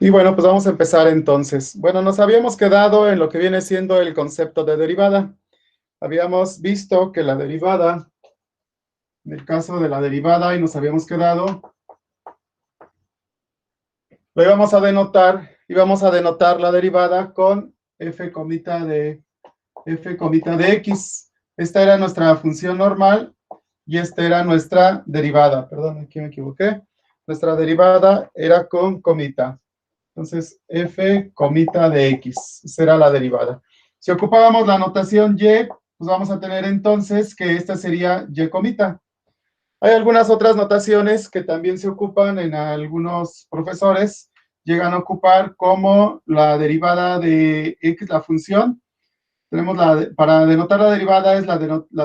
Y bueno, pues vamos a empezar entonces. Bueno, nos habíamos quedado en lo que viene siendo el concepto de derivada. Habíamos visto que la derivada, en el caso de la derivada, y nos habíamos quedado, lo íbamos a denotar la derivada con f comita de x. Esta era nuestra función normal y esta era nuestra derivada. Perdón, aquí me equivoqué. Nuestra derivada era con comita. Entonces, f comita de x será la derivada. Si ocupábamos la notación y, pues vamos a tener entonces que esta sería y comita. Hay algunas otras notaciones que también se ocupan en algunos profesores, llegan a ocupar como la derivada de x, la función. Tenemos para denotar la derivada es la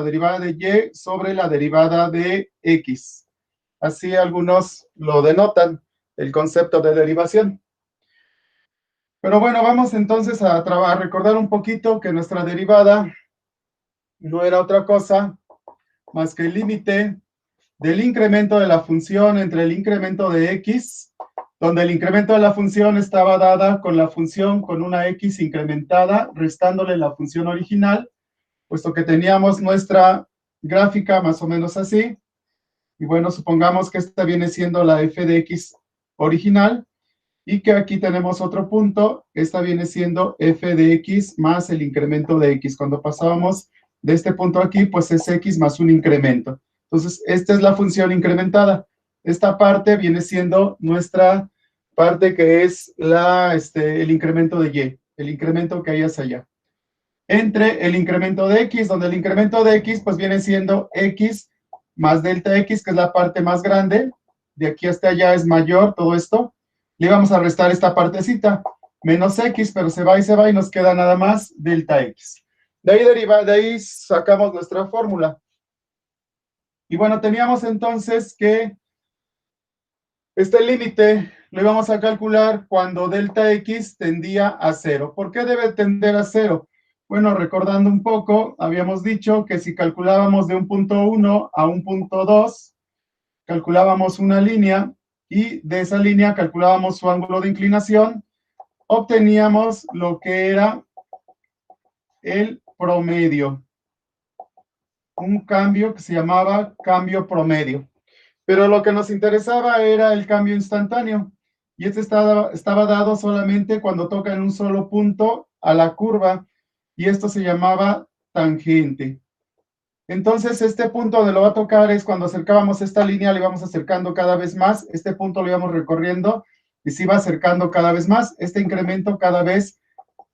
derivada de y sobre la derivada de x. Así algunos lo denotan, el concepto de derivación. Pero bueno, vamos entonces a recordar un poquito que nuestra derivada no era otra cosa más que el límite del incremento de la función entre el incremento de x, donde el incremento de la función estaba dada con la función con una x incrementada, restándole la función original, puesto que teníamos nuestra gráfica más o menos así. Y bueno, supongamos que esta viene siendo la f de x original, y que aquí tenemos otro punto, esta viene siendo f de x más el incremento de x. Cuando pasábamos de este punto aquí, pues es x más un incremento. Entonces, esta es la función incrementada. Esta parte viene siendo nuestra parte que es el incremento de y, el incremento que hay hacia allá. Entre el incremento de x, donde el incremento de x pues viene siendo x más delta x, que es la parte más grande. De aquí hasta allá es mayor todo esto. Le vamos a restar esta partecita, menos x, pero se va y nos queda nada más delta x. De ahí sacamos nuestra fórmula. Y bueno, teníamos entonces que este límite lo íbamos a calcular cuando delta x tendía a 0. ¿Por qué debe tender a 0? Bueno, recordando un poco, habíamos dicho que si calculábamos de un punto 1 a un punto 2, calculábamos una línea y de esa línea calculábamos su ángulo de inclinación, obteníamos lo que era el promedio, un cambio que se llamaba cambio promedio. Pero lo que nos interesaba era el cambio instantáneo, y este estaba dado solamente cuando toca en un solo punto a la curva, y esto se llamaba tangente. Entonces, este punto donde lo va a tocar es cuando acercábamos esta línea, le íbamos acercando cada vez más, este punto lo íbamos recorriendo y se iba acercando cada vez más, este incremento cada vez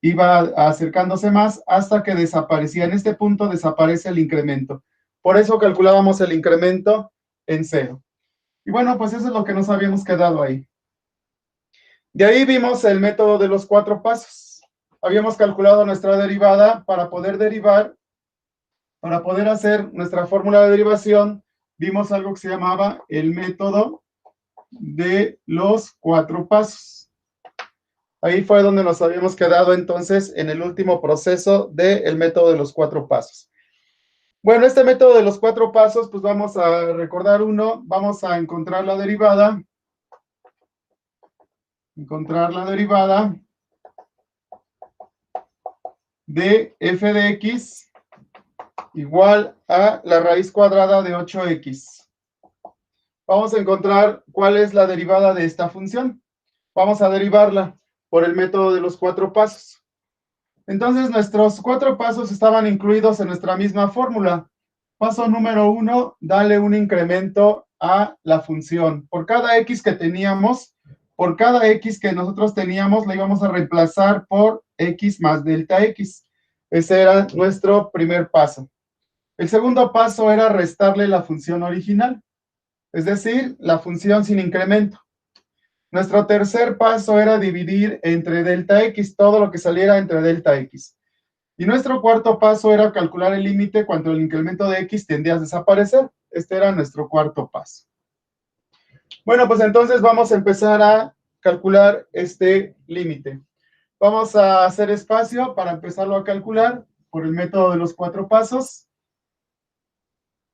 iba acercándose más hasta que desaparecía. En este punto desaparece el incremento. Por eso calculábamos el incremento en 0. Y bueno, pues eso es lo que nos habíamos quedado ahí. De ahí vimos el método de los 4 pasos. Habíamos calculado nuestra derivada para poder derivar, para poder hacer nuestra fórmula de derivación, vimos algo que se llamaba el método de los 4 pasos. Ahí fue donde nos habíamos quedado entonces en el último proceso del método de los 4 pasos. Bueno, este método de los 4 pasos, pues vamos a recordar uno, vamos a encontrar la derivada de f de x igual a la raíz cuadrada de 8x. Vamos a encontrar cuál es la derivada de esta función. Vamos a derivarla por el método de los 4 pasos. Entonces, nuestros 4 pasos estaban incluidos en nuestra misma fórmula. Paso número 1, dale un incremento a la función. Por cada x que teníamos, por cada x que nosotros teníamos, la íbamos a reemplazar por x más delta x. Ese era nuestro primer paso. El segundo paso era restarle la función original, es decir, la función sin incremento. Nuestro tercer paso era dividir entre delta x, todo lo que saliera entre delta x. Y nuestro cuarto paso era calcular el límite cuando el incremento de x tendía a desaparecer. Este era nuestro cuarto paso. Bueno, pues entonces vamos a empezar a calcular este límite. Vamos a hacer espacio para empezarlo a calcular por el método de los 4 pasos.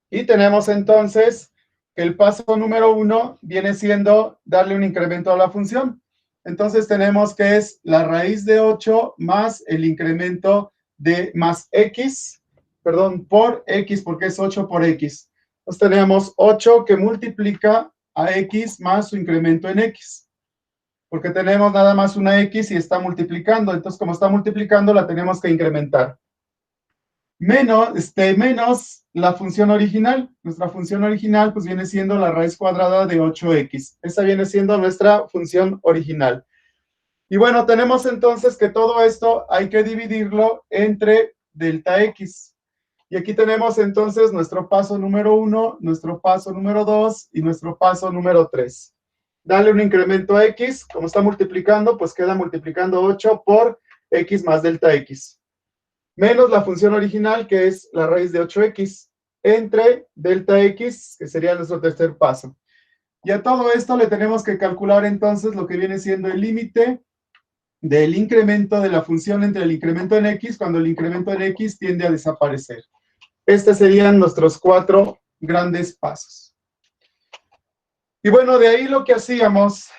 Y tenemos entonces que el paso número 1 viene siendo darle un incremento a la función. Entonces tenemos que es la raíz de 8 más el incremento de más x, perdón, por x, porque es 8 por x. Entonces tenemos 8 que multiplica a x más su incremento en x, porque tenemos nada más una x y está multiplicando. Entonces, como está multiplicando, la tenemos que incrementar. Menos la función original. Nuestra función original pues viene siendo la raíz cuadrada de 8x. Esa viene siendo nuestra función original. Y bueno, tenemos entonces que todo esto hay que dividirlo entre delta x. Y aquí tenemos entonces nuestro paso número 1, nuestro paso número 2 y nuestro paso número 3. Dale un incremento a x, como está multiplicando, pues queda multiplicando 8 por x más delta x. Menos la función original, que es la raíz de 8x, entre delta x, que sería nuestro tercer paso. Y a todo esto le tenemos que calcular entonces lo que viene siendo el límite del incremento de la función entre el incremento en x, cuando el incremento en x tiende a desaparecer. Estos serían nuestros 4 grandes pasos. Y bueno, de ahí lo que hacíamos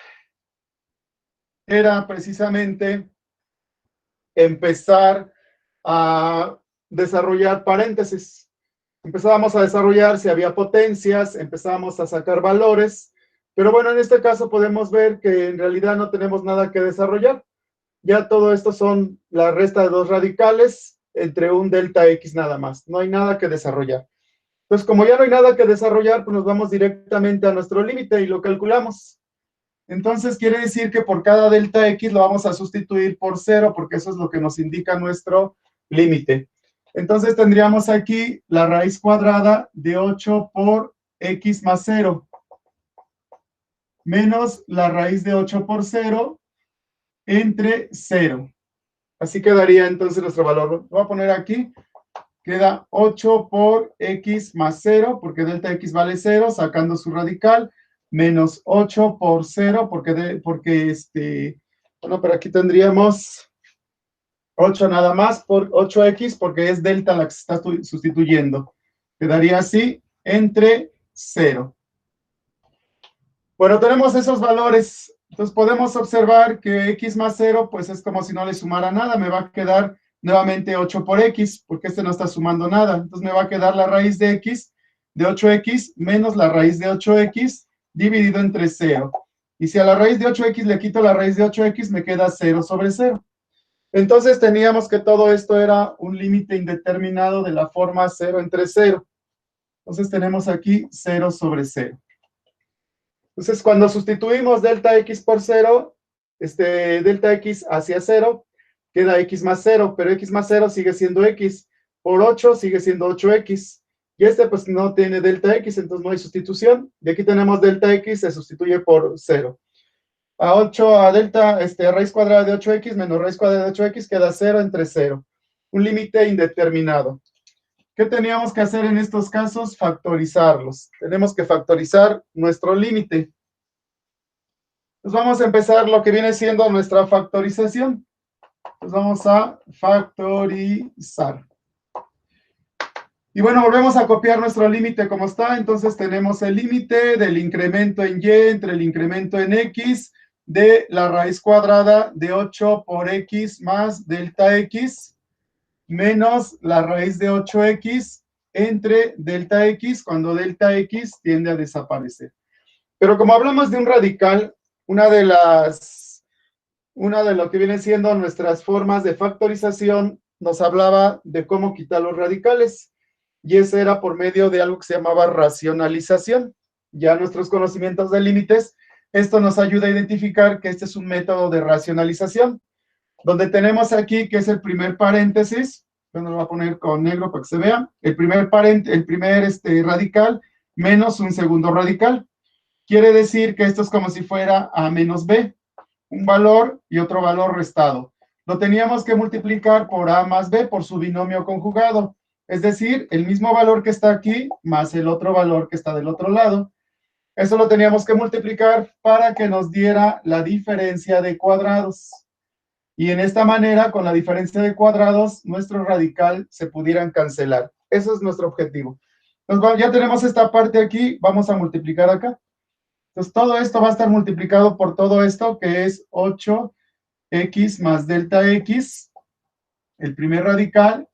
era precisamente empezar a desarrollar paréntesis. Empezábamos a desarrollar si había potencias, empezábamos a sacar valores, pero bueno, en este caso podemos ver que en realidad no tenemos nada que desarrollar. Ya todo esto son la resta de dos radicales entre un delta x nada más. No hay nada que desarrollar. Entonces, como ya no hay nada que desarrollar, pues nos vamos directamente a nuestro límite y lo calculamos. Entonces, quiere decir que por cada delta x lo vamos a sustituir por 0, porque eso es lo que nos indica nuestro límite. Entonces, tendríamos aquí la raíz cuadrada de 8 por x más 0, menos la raíz de 8 por 0 entre 0. Así quedaría entonces nuestro valor. Lo voy a poner aquí. Queda 8 por x más 0, porque delta x vale 0, sacando su radical, menos 8 por 0, bueno, pero aquí tendríamos 8 nada más por 8x, porque es delta la que se está sustituyendo. Quedaría así, entre 0. Bueno, tenemos esos valores. Entonces podemos observar que x más 0, pues es como si no le sumara nada. Me va a quedar nuevamente 8 por x, porque este no está sumando nada. Entonces me va a quedar la raíz de x de 8x menos la raíz de 8x dividido entre 0. Y si a la raíz de 8x le quito la raíz de 8x, me queda 0 sobre 0. Entonces teníamos que todo esto era un límite indeterminado de la forma 0 entre 0. Entonces tenemos aquí 0 sobre 0. Entonces, cuando sustituimos delta x por 0, delta x hacia 0, queda x más 0, pero x más 0 sigue siendo x. Por 8 sigue siendo 8x. Y pues no tiene delta x, entonces no hay sustitución. Y aquí tenemos delta x, se sustituye por 0. A 8, a delta, raíz cuadrada de 8x menos raíz cuadrada de 8x queda 0 entre 0. Un límite indeterminado. ¿Qué teníamos que hacer en estos casos? Factorizarlos. Tenemos que factorizar nuestro límite. Pues vamos a empezar lo que viene siendo nuestra factorización. Pues vamos a factorizar. Y bueno, volvemos a copiar nuestro límite como está. Entonces tenemos el límite del incremento en y entre el incremento en x de la raíz cuadrada de 8 por x más delta x menos la raíz de 8x entre delta x cuando delta x tiende a desaparecer. Pero como hablamos de un radical, una de lo que viene siendo nuestras formas de factorización nos hablaba de cómo quitar los radicales. Y ese era por medio de algo que se llamaba racionalización. Ya nuestros conocimientos de límites, esto nos ayuda a identificar que este es un método de racionalización, donde tenemos aquí que es el primer paréntesis. Yo lo voy a poner con negro para que se vea. El primer radical menos un segundo radical. Quiere decir que esto es como si fuera a menos b, un valor y otro valor restado. Lo teníamos que multiplicar por a más b, por su binomio conjugado. Es decir, el mismo valor que está aquí más el otro valor que está del otro lado. Eso lo teníamos que multiplicar para que nos diera la diferencia de cuadrados. Y en esta manera, con la diferencia de cuadrados, nuestro radical se pudieran cancelar. Eso es nuestro objetivo. Entonces, ya tenemos esta parte aquí, vamos a multiplicar acá. Entonces, todo esto va a estar multiplicado por todo esto, que es 8x más delta x, el primer radical,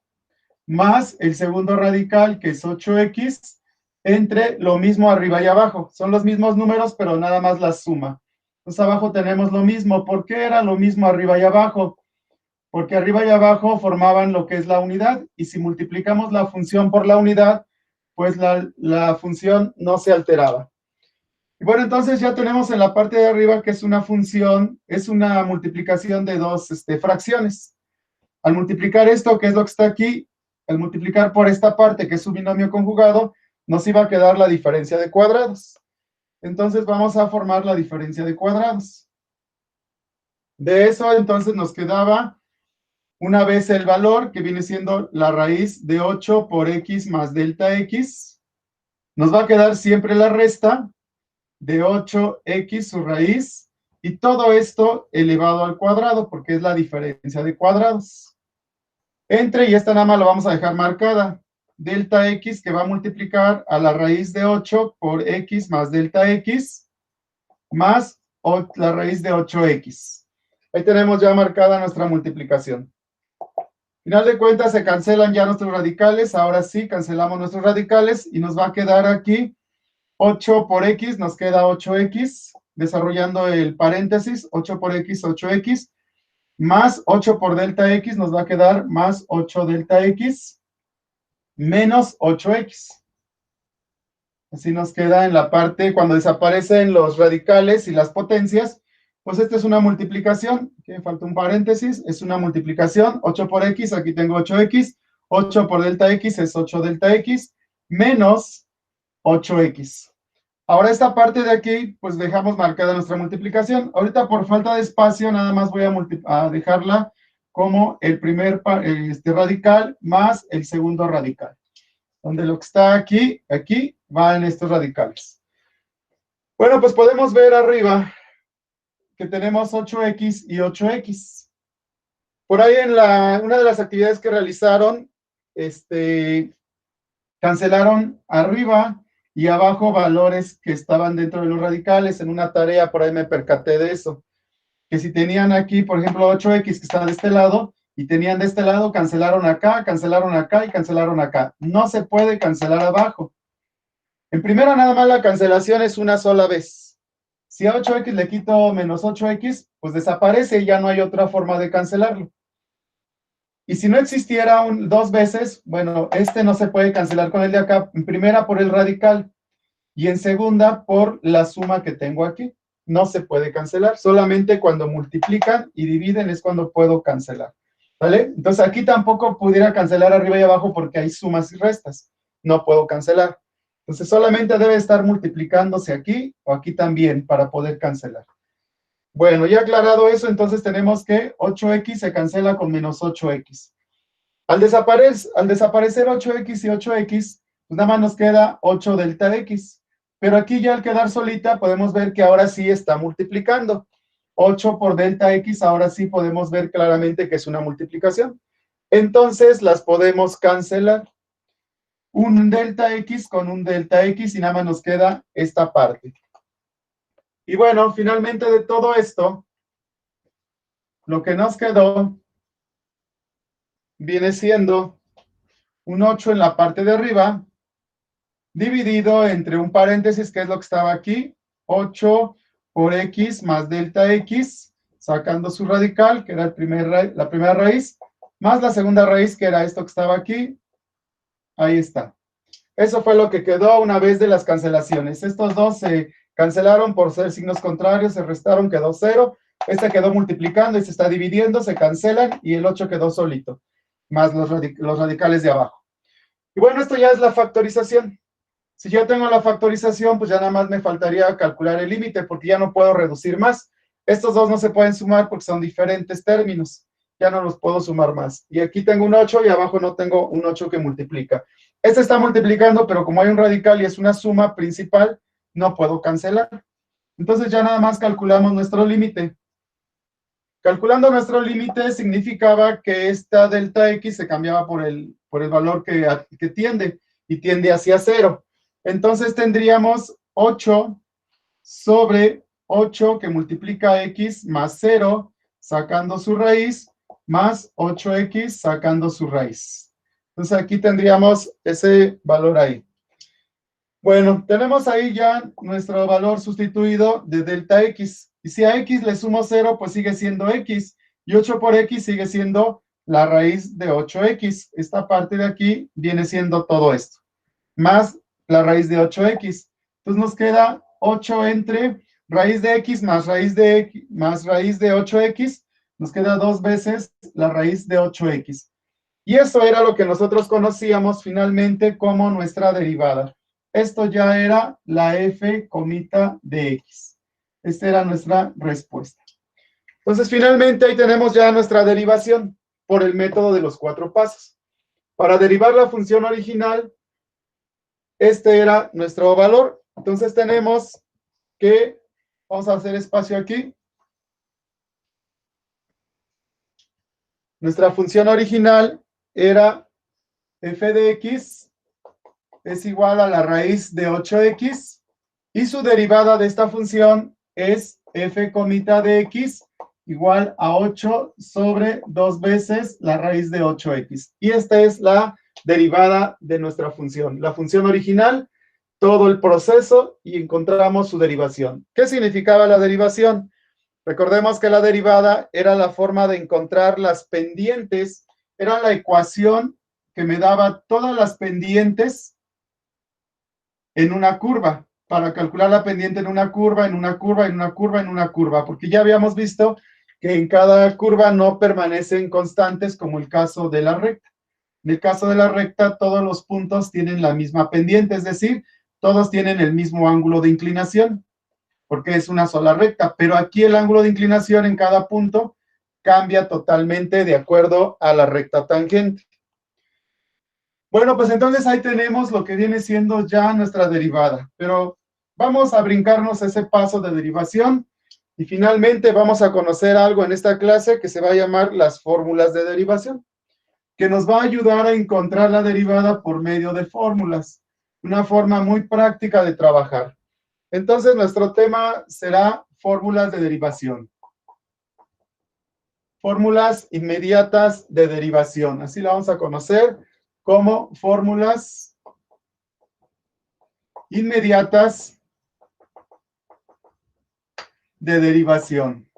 más el segundo radical, que es 8x, entre lo mismo arriba y abajo. Son los mismos números, pero nada más la suma. Entonces, abajo tenemos lo mismo. ¿Por qué era lo mismo arriba y abajo? Porque arriba y abajo formaban lo que es la unidad, y si multiplicamos la función por la unidad, pues la función no se alteraba. Y bueno, entonces ya tenemos en la parte de arriba que es una función, es una multiplicación de dos fracciones. Al multiplicar esto, que es lo que está aquí, al multiplicar por esta parte, que es un binomio conjugado, nos iba a quedar la diferencia de cuadrados. Entonces vamos a formar la diferencia de cuadrados. De eso, entonces, nos quedaba una vez el valor, que viene siendo la raíz de 8 por x más delta x. Nos va a quedar siempre la resta de 8x su raíz, y todo esto elevado al cuadrado, porque es la diferencia de cuadrados. Entre, y esta nada más lo vamos a dejar marcada, delta x, que va a multiplicar a la raíz de 8 por x más delta x, más la raíz de 8x. Ahí tenemos ya marcada nuestra multiplicación. Final de cuentas, se cancelan ya nuestros radicales. Ahora sí, cancelamos nuestros radicales y nos va a quedar aquí 8 por x, nos queda 8x, desarrollando el paréntesis, 8 por x, 8x, más 8 por delta x, nos va a quedar más 8 delta x, menos 8x. Así nos queda en la parte, cuando desaparecen los radicales y las potencias, pues esta es una multiplicación, que falta un paréntesis, es una multiplicación, 8 por x, aquí tengo 8x, 8 por delta x es 8 delta x, menos 8x. Ahora esta parte de aquí, pues dejamos marcada nuestra multiplicación. Ahorita por falta de espacio, nada más voy a dejarla como el primer radical más el segundo radical. Donde lo que está aquí va en estos radicales. Bueno, pues podemos ver arriba que tenemos 8x y 8x. Por ahí en una de las actividades que realizaron, cancelaron arriba y abajo valores que estaban dentro de los radicales. En una tarea por ahí me percaté de eso. Que si tenían aquí, por ejemplo, 8x que está de este lado, y tenían de este lado, cancelaron acá y cancelaron acá. No se puede cancelar abajo. En primera, nada más la cancelación es una sola vez. Si a 8x le quito menos 8x, pues desaparece y ya no hay otra forma de cancelarlo. Y si no existiera dos veces, bueno, no se puede cancelar con el de acá. En primera, por el radical, y en segunda, por la suma que tengo aquí. No se puede cancelar, solamente cuando multiplican y dividen es cuando puedo cancelar, ¿vale? Entonces aquí tampoco pudiera cancelar arriba y abajo porque hay sumas y restas, no puedo cancelar. Entonces solamente debe estar multiplicándose aquí o aquí también para poder cancelar. Bueno, ya aclarado eso, entonces tenemos que 8x se cancela con menos 8x. Al desaparecer 8x y 8x, pues nada más nos queda 8 delta x. Pero aquí ya al quedar solita podemos ver que ahora sí está multiplicando. 8 por delta x, ahora sí podemos ver claramente que es una multiplicación. Entonces las podemos cancelar. Un delta x con un delta x y nada más nos queda esta parte. Y bueno, finalmente de todo esto, lo que nos quedó viene siendo un 8 en la parte de arriba, dividido entre un paréntesis, que es lo que estaba aquí, 8 por x más delta x, sacando su radical, que era la primera raíz, más la segunda raíz, que era esto que estaba aquí. Ahí está. Eso fue lo que quedó una vez de las cancelaciones. Estos dos se cancelaron por ser signos contrarios, se restaron, quedó 0. Este quedó multiplicando y se está dividiendo, se cancelan, y el 8 quedó solito, más los radicales de abajo. Y bueno, esto ya es la factorización. Si yo tengo la factorización, pues ya nada más me faltaría calcular el límite, porque ya no puedo reducir más. Estos dos no se pueden sumar porque son diferentes términos. Ya no los puedo sumar más. Y aquí tengo un 8 y abajo no tengo un 8 que multiplica. Este está multiplicando, pero como hay un radical y es una suma principal, no puedo cancelar. Entonces ya nada más calculamos nuestro límite. Calculando nuestro límite significaba que esta delta x se cambiaba por el valor que tiende, y tiende hacia 0. Entonces tendríamos 8 sobre 8 que multiplica x más 0, sacando su raíz, más 8x sacando su raíz. Entonces aquí tendríamos ese valor ahí. Bueno, tenemos ahí ya nuestro valor sustituido de delta x. Y si a x le sumo 0, pues sigue siendo x. Y 8 por x sigue siendo la raíz de 8x. Esta parte de aquí viene siendo todo esto. Más la raíz de 8x. Entonces nos queda 8 entre raíz de x más raíz de x más raíz de 8x. Nos queda 2 veces la raíz de 8x. Y eso era lo que nosotros conocíamos finalmente como nuestra derivada. Esto ya era la f comita de x. Esta era nuestra respuesta. Entonces, finalmente, ahí tenemos ya nuestra derivación por el método de los 4 pasos. Para derivar la función original, este era nuestro valor. Entonces, tenemos que, vamos a hacer espacio aquí. Nuestra función original era f de x es igual a la raíz de 8x y su derivada de esta función es f comita de x igual a 8 sobre 2 veces la raíz de 8x. Y esta es la derivada de nuestra función. La función original, todo el proceso y encontramos su derivación. ¿Qué significaba la derivación? Recordemos que la derivada era la forma de encontrar las pendientes, era la ecuación que me daba todas las pendientes en una curva, para calcular la pendiente en una curva, en una curva, en una curva, en una curva, porque ya habíamos visto que en cada curva no permanecen constantes como el caso de la recta. En el caso de la recta, todos los puntos tienen la misma pendiente, es decir, todos tienen el mismo ángulo de inclinación, porque es una sola recta, pero aquí el ángulo de inclinación en cada punto cambia totalmente de acuerdo a la recta tangente. Bueno, pues entonces ahí tenemos lo que viene siendo ya nuestra derivada, pero vamos a brincarnos ese paso de derivación y finalmente vamos a conocer algo en esta clase que se va a llamar las fórmulas de derivación, que nos va a ayudar a encontrar la derivada por medio de fórmulas, una forma muy práctica de trabajar. Entonces nuestro tema será fórmulas de derivación. Fórmulas inmediatas de derivación, así la vamos a conocer como fórmulas inmediatas de derivación.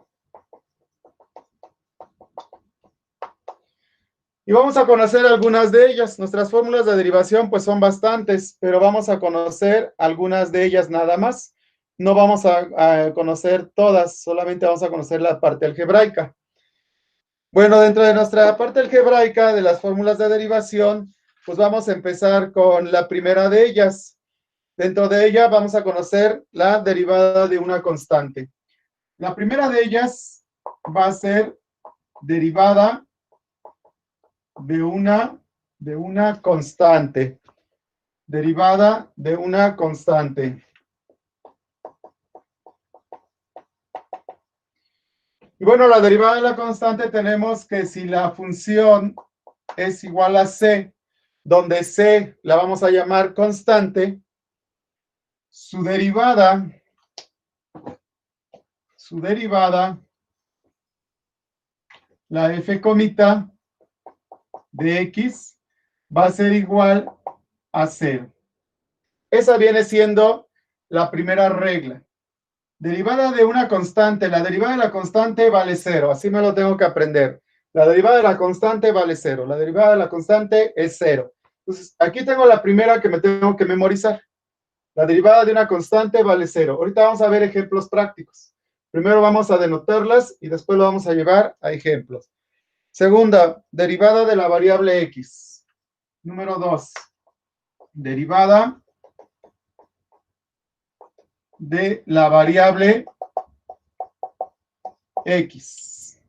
Y vamos a conocer algunas de ellas. Nuestras fórmulas de derivación pues son bastantes, pero vamos a conocer algunas de ellas nada más. No vamos a conocer todas, solamente vamos a conocer la parte algebraica. Bueno, dentro de nuestra parte algebraica de las fórmulas de derivación, pues vamos a empezar con la primera de ellas. Dentro de ella vamos a conocer la derivada de una constante. La primera de ellas va a ser derivada de una constante. Derivada de una constante. Y bueno, la derivada de la constante tenemos que si la función es igual a c, donde c la vamos a llamar constante, su derivada, la f comita de x, va a ser igual a 0. Esa viene siendo la primera regla. Derivada de una constante, la derivada de la constante vale 0, así me lo tengo que aprender. La derivada de la constante vale 0, la derivada de la constante es 0. Entonces, aquí tengo la primera que me tengo que memorizar. La derivada de una constante vale 0. Ahorita vamos a ver ejemplos prácticos. Primero vamos a denotarlas y después lo vamos a llevar a ejemplos. Segunda, derivada de la variable x. Número 2, derivada de la variable x.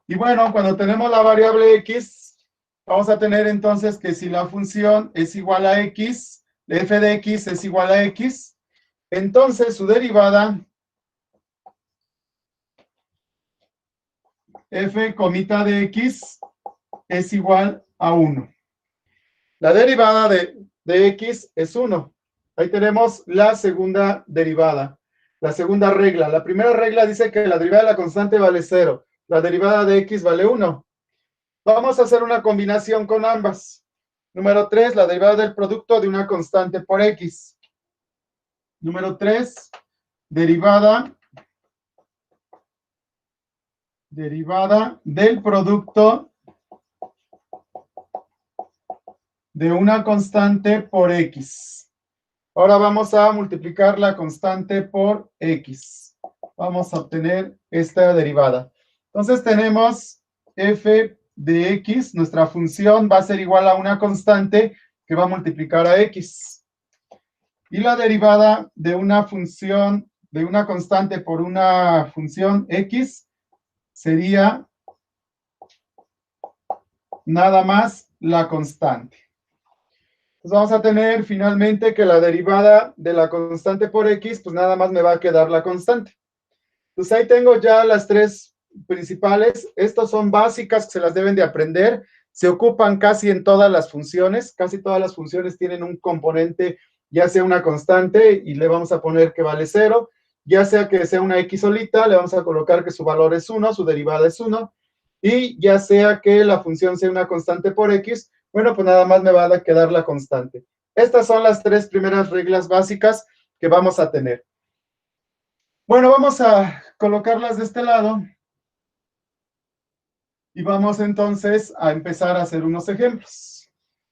Y bueno, cuando tenemos la variable x, vamos a tener entonces que si la función es igual a x, f de x es igual a x, entonces su derivada, f comita de x, es igual a 1. La derivada de x es 1. Ahí tenemos la segunda derivada, la segunda regla. La primera regla dice que la derivada de la constante vale 0. La derivada de x vale 1. Vamos a hacer una combinación con ambas. Número 3, la derivada del producto de una constante por x. Número 3, derivada del producto de una constante por x. Ahora vamos a multiplicar la constante por x. Vamos a obtener esta derivada. Entonces tenemos f de x, nuestra función va a ser igual a una constante que va a multiplicar a x. Y la derivada de una función, de una constante por una función x, sería nada más la constante. Entonces vamos a tener finalmente que la derivada de la constante por x, pues nada más me va a quedar la constante. Entonces ahí tengo ya las tres principales. Estas son básicas que se las deben de aprender. Se ocupan casi en todas las funciones. Casi todas las funciones tienen un componente, ya sea una constante, y le vamos a poner que vale 0. Ya sea que sea una x solita, le vamos a colocar que su valor es 1, su derivada es 1. Y ya sea que la función sea una constante por x, bueno, pues nada más me va a quedar la constante. Estas son las tres primeras reglas básicas que vamos a tener. Bueno, vamos a colocarlas de este lado y vamos entonces a empezar a hacer unos ejemplos.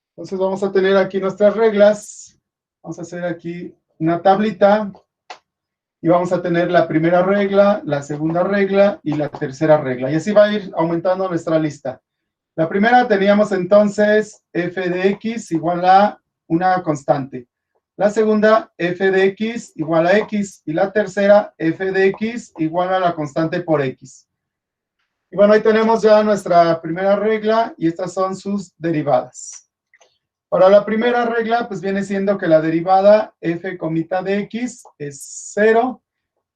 Entonces vamos a tener aquí nuestras reglas. Vamos a hacer aquí una tablita y vamos a tener la primera regla, la segunda regla y la tercera regla. Y así va a ir aumentando nuestra lista. La primera teníamos entonces f de x igual a una constante. La segunda, f de x igual a x. Y la tercera, f de x igual a la constante por x. Y bueno, ahí tenemos ya nuestra primera regla y estas son sus derivadas. Para la primera regla, pues viene siendo que la derivada f comita de x es 0,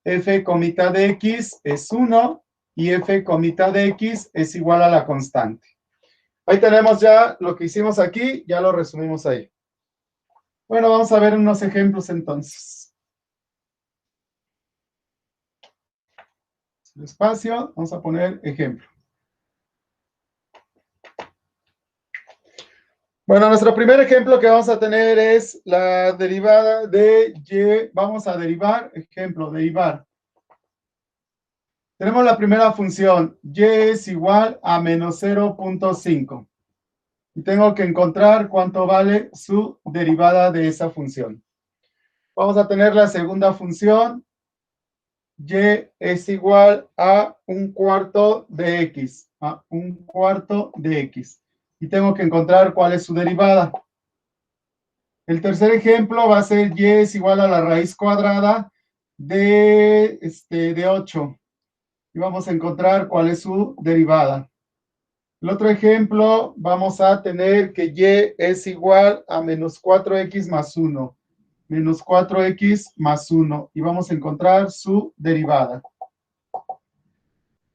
f comita de x es 1 y f comita de x es igual a la constante. Ahí tenemos ya lo que hicimos aquí, ya lo resumimos ahí. Bueno, vamos a ver unos ejemplos entonces. Espacio, vamos a poner ejemplo. Bueno, nuestro primer ejemplo que vamos a tener es la derivada de y. Vamos a derivar, ejemplo, derivar. Tenemos la primera función, y es igual a menos 0.5. Y tengo que encontrar cuánto vale su derivada de esa función. Vamos a tener la segunda función, y es igual a 1/4 de x, a 1/4 de x. Y tengo que encontrar cuál es su derivada. El tercer ejemplo va a ser y es igual a la raíz cuadrada de 8. Y vamos a encontrar cuál es su derivada. El otro ejemplo, vamos a tener que y es igual a menos 4x más 1. Menos 4x más 1. Y vamos a encontrar su derivada.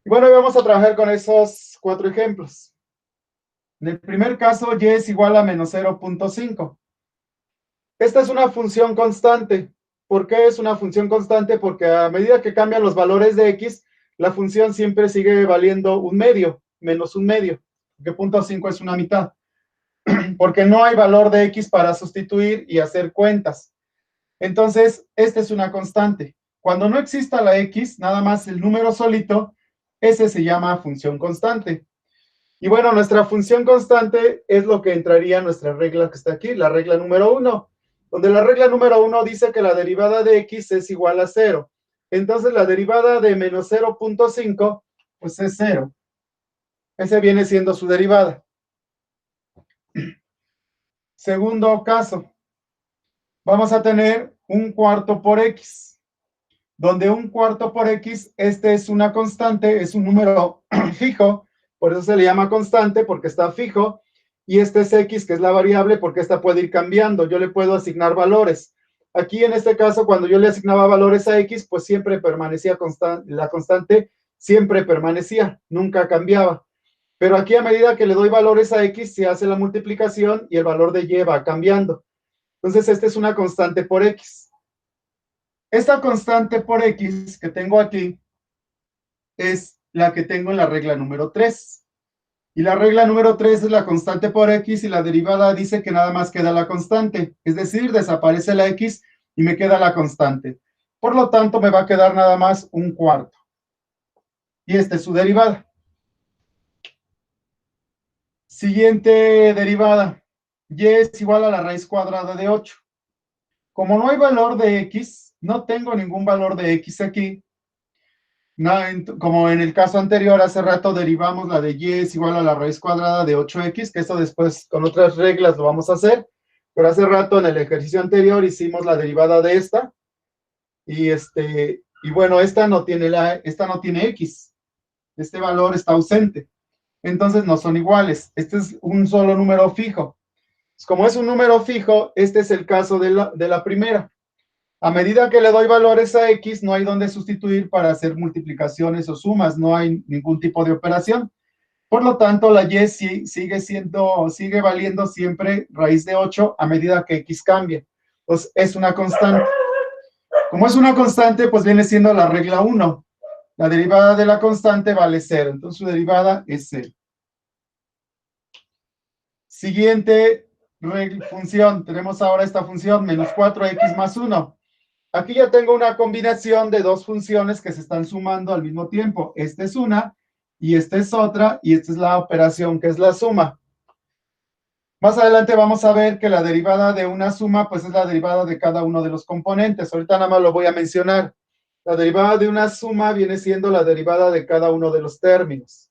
Y bueno, vamos a trabajar con esos 4 ejemplos. En el primer caso, y es igual a menos 0.5. Esta es una función constante. ¿Por qué es una función constante? Porque a medida que cambian los valores de x, la función siempre sigue valiendo un medio, menos un medio, porque 0.5 es una mitad. Porque no hay valor de x para sustituir y hacer cuentas. Entonces, esta es una constante. Cuando no exista la x, nada más el número solito, ese se llama función constante. Y bueno, nuestra función constante es lo que entraría en nuestra regla que está aquí, la regla número 1, donde la regla número 1 dice que la derivada de x es igual a 0. Entonces, la derivada de menos 0.5, pues es 0. Ese viene siendo su derivada. Segundo caso, vamos a tener 1/4 por x, donde 1/4 por x, este es una constante, es un número fijo, por eso se le llama constante, porque está fijo, y este es x, que es la variable, porque esta puede ir cambiando, yo le puedo asignar valores. Aquí en este caso, cuando yo le asignaba valores a x, pues siempre permanecía constante, la constante siempre permanecía, nunca cambiaba. Pero aquí a medida que le doy valores a x, se hace la multiplicación y el valor de y va cambiando. Entonces, esta es una constante por X. Esta constante por X que tengo aquí es la que tengo en la regla número 3. Y la regla número 3 es la constante por X y la derivada dice que nada más queda la constante. Es decir, desaparece la X y me queda la constante. Por lo tanto, me va a quedar nada más un cuarto. Y esta es su derivada. Siguiente derivada. Y es igual a la raíz cuadrada de 8. Como no hay valor de X, no tengo ningún valor de X aquí. No, como en el caso anterior, hace rato derivamos la de y es igual a la raíz cuadrada de 8x, que eso después con otras reglas lo vamos a hacer, pero hace rato en el ejercicio anterior hicimos la derivada de esta, y bueno, esta no tiene x, este valor está ausente, entonces no son iguales, este es un solo número fijo. Como es un número fijo, este es el caso de la primera. A medida que le doy valores a X, no hay donde sustituir para hacer multiplicaciones o sumas, no hay ningún tipo de operación. Por lo tanto, la Y sigue valiendo siempre raíz de 8 a medida que X cambia. Pues es una constante. Como es una constante, pues viene siendo la regla 1. La derivada de la constante vale 0, entonces su derivada es 0. Siguiente función, tenemos ahora esta función, menos 4x más 1. Aquí ya tengo una combinación de dos funciones que se están sumando al mismo tiempo. Esta es una y esta es otra y esta es la operación que es la suma. Más adelante vamos a ver que la derivada de una suma pues es la derivada de cada uno de los componentes. Ahorita nada más lo voy a mencionar. La derivada de una suma viene siendo la derivada de cada uno de los términos.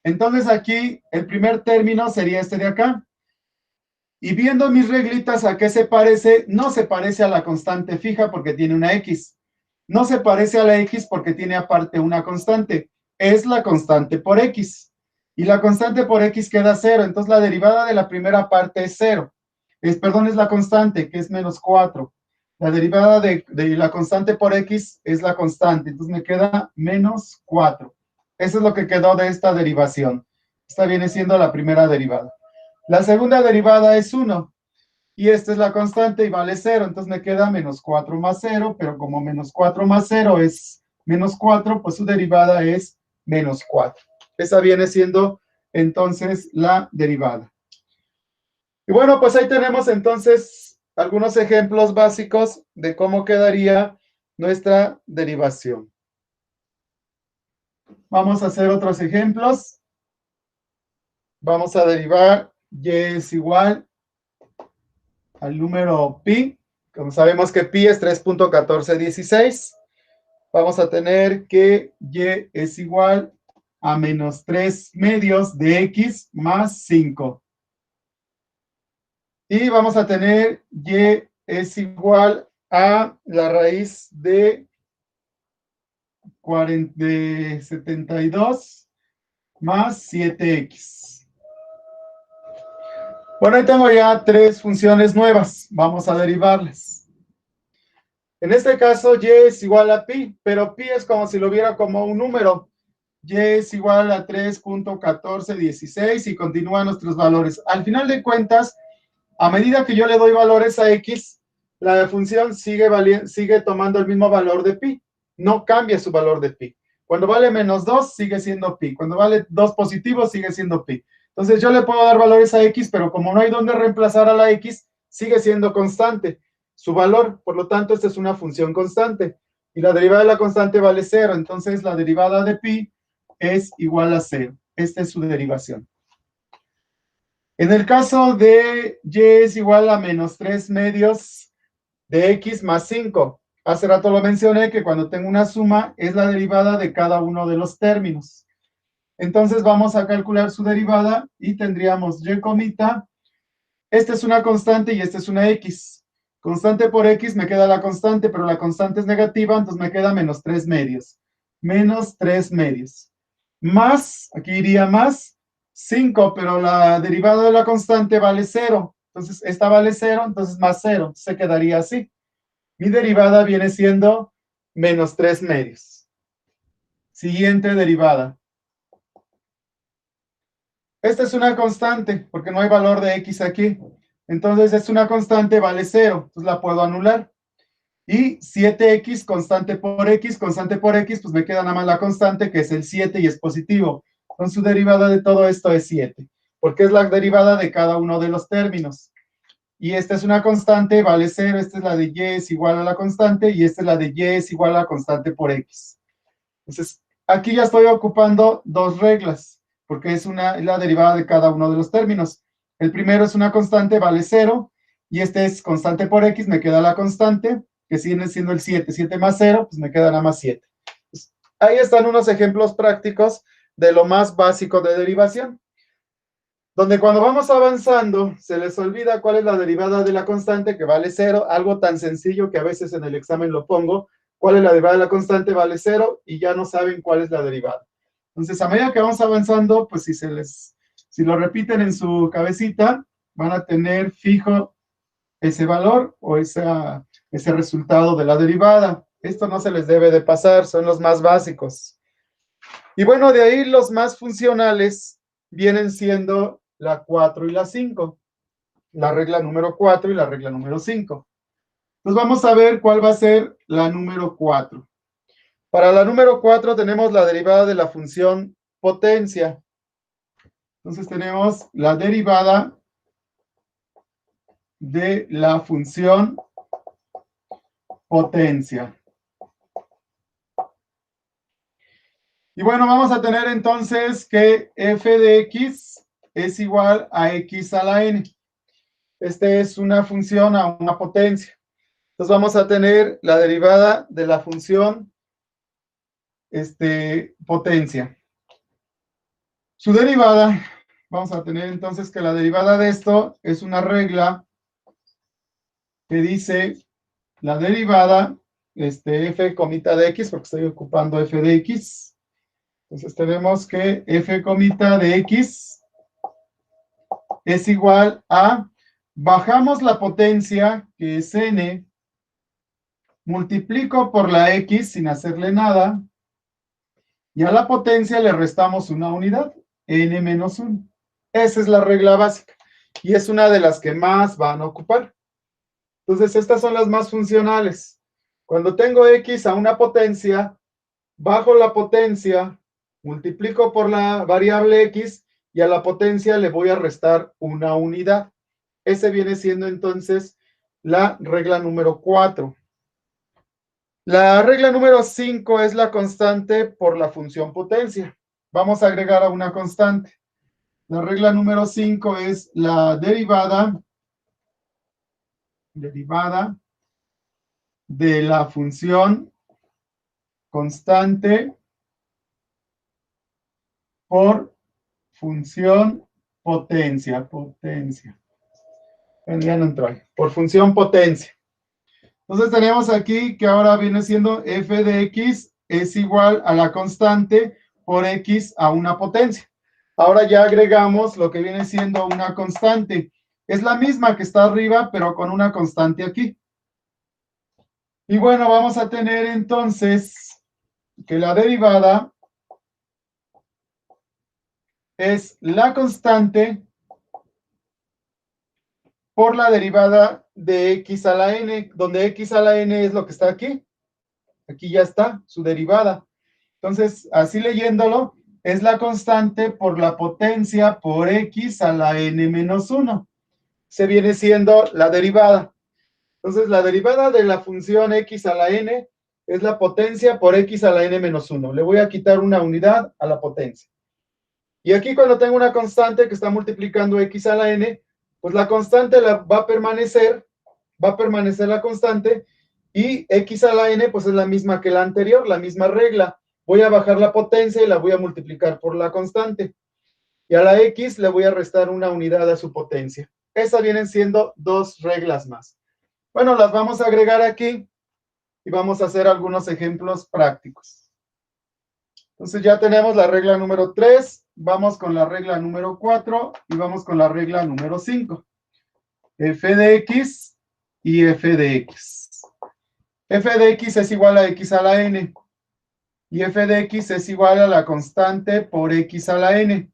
Entonces aquí el primer término sería este de acá. Y viendo mis reglitas a qué se parece, no se parece a la constante fija porque tiene una X. No se parece a la X porque tiene aparte una constante. Es la constante por X. Y la constante por X queda 0. Entonces la derivada de la primera parte es 0. Es la constante, que es menos 4. La derivada de la constante por X es la constante. Entonces me queda menos 4. Eso es lo que quedó de esta derivación. Esta viene siendo la primera derivada. La segunda derivada es 1. Y esta es la constante y vale 0. Entonces me queda menos 4 más 0. Pero como menos 4 más 0 es menos 4, pues su derivada es menos 4. Esa viene siendo entonces la derivada. Y bueno, pues ahí tenemos entonces algunos ejemplos básicos de cómo quedaría nuestra derivación. Vamos a hacer otros ejemplos. Vamos a derivar y es igual al número pi. Como sabemos que pi es 3.1416, vamos a tener que y es igual a menos 3 medios de x más 5. Y vamos a tener y es igual a la raíz de 72 más 7x. Bueno, ahí tengo ya tres funciones nuevas. Vamos a derivarlas. En este caso, y es igual a pi, pero pi es como si lo viera como un número. Y es igual a 3.1416 y continúan nuestros valores. Al final de cuentas, a medida que yo le doy valores a x, la función sigue tomando el mismo valor de pi. No cambia su valor de pi. Cuando vale menos 2, sigue siendo pi. Cuando vale 2 positivos, sigue siendo pi. Entonces yo le puedo dar valores a x, pero como no hay dónde reemplazar a la x, sigue siendo constante su valor. Por lo tanto, esta es una función constante. Y la derivada de la constante vale 0. Entonces la derivada de pi es igual a 0. Esta es su derivación. En el caso de y es igual a menos 3 medios de x más 5. Hace rato lo mencioné que cuando tengo una suma es la derivada de cada uno de los términos. Entonces vamos a calcular su derivada y tendríamos y comita. Esta es una constante y esta es una x. Constante por x me queda la constante, pero la constante es negativa, entonces me queda menos 3 medios. Menos 3 medios. Más, aquí iría más, 5, pero la derivada de la constante vale 0. Entonces, esta vale 0, entonces más 0. Se quedaría así. Mi derivada viene siendo menos 3 medios. Siguiente derivada. Esta es una constante, porque no hay valor de x aquí. Entonces es una constante, vale 0, entonces la puedo anular. Y 7x constante por x, pues me queda nada más la constante, que es el 7 y es positivo. Entonces su derivada de todo esto es 7, porque es la derivada de cada uno de los términos. Y esta es una constante, vale 0, esta es la de y es igual a la constante, y esta es la de y es igual a la constante por x. Entonces, aquí ya estoy ocupando dos reglas, porque es la derivada de cada uno de los términos. El primero es una constante, vale 0, y este es constante por x, me queda la constante, que viene siendo el 7. 7 más 0, pues me queda nada más 7. Pues, ahí están unos ejemplos prácticos de lo más básico de derivación, donde cuando vamos avanzando se les olvida cuál es la derivada de la constante, que vale 0, algo tan sencillo que a veces en el examen lo pongo, cuál es la derivada de la constante, vale 0, y ya no saben cuál es la derivada. Entonces, a medida que vamos avanzando, pues si lo repiten en su cabecita, van a tener fijo ese valor o ese resultado de la derivada. Esto no se les debe de pasar, son los más básicos. Y bueno, de ahí los más funcionales vienen siendo la 4 y la 5, la regla número 4 y la regla número 5. Entonces vamos a ver cuál va a ser la número 4. Para la número 4 tenemos la derivada de la función potencia. Entonces tenemos la derivada de la función potencia. Y bueno, vamos a tener entonces que f de x es igual a x a la n. Este es una función a una potencia. Entonces vamos a tener la derivada de la función potencia. Su derivada, vamos a tener entonces que la derivada de esto es una regla que dice la derivada, f comita de x, porque estoy ocupando f de x. Entonces tenemos que f comita de x es igual a, bajamos la potencia, que es n, multiplico por la x sin hacerle nada, y a la potencia le restamos una unidad, n menos 1. Esa es la regla básica, y es una de las que más van a ocupar. Entonces, estas son las más funcionales. Cuando tengo x a una potencia, bajo la potencia, multiplico por la variable x, y a la potencia le voy a restar una unidad. Ese viene siendo entonces la regla número 4. La regla número 5 es la constante por la función potencia. Vamos a agregar a una constante. La regla número 5 es la derivada de la función constante por función potencia. Ya no entró ahí. Por función potencia. Entonces tenemos aquí que ahora viene siendo f de x es igual a la constante por x a una potencia. Ahora ya agregamos lo que viene siendo una constante. Es la misma que está arriba, pero con una constante aquí. Y bueno, vamos a tener entonces que la derivada es la constante por la derivada de x a la n, donde x a la n es lo que está aquí. Aquí ya está su derivada. Entonces, así leyéndolo, es la constante por la potencia por x a la n menos 1. Se viene siendo la derivada. Entonces, la derivada de la función x a la n es la potencia por x a la n menos 1. Le voy a quitar una unidad a la potencia. Y aquí cuando tengo una constante que está multiplicando x a la n, pues la constante va a permanecer la constante, y x a la n pues es la misma que la anterior, la misma regla. Voy a bajar la potencia y la voy a multiplicar por la constante. Y a la x le voy a restar una unidad a su potencia. Esas vienen siendo dos reglas más. Bueno, las vamos a agregar aquí y vamos a hacer algunos ejemplos prácticos. Entonces ya tenemos la regla número 3, vamos con la regla número 4 y vamos con la regla número 5. F de x y f de x. F de x es igual a x a la n. Y f de x es igual a la constante por x a la n.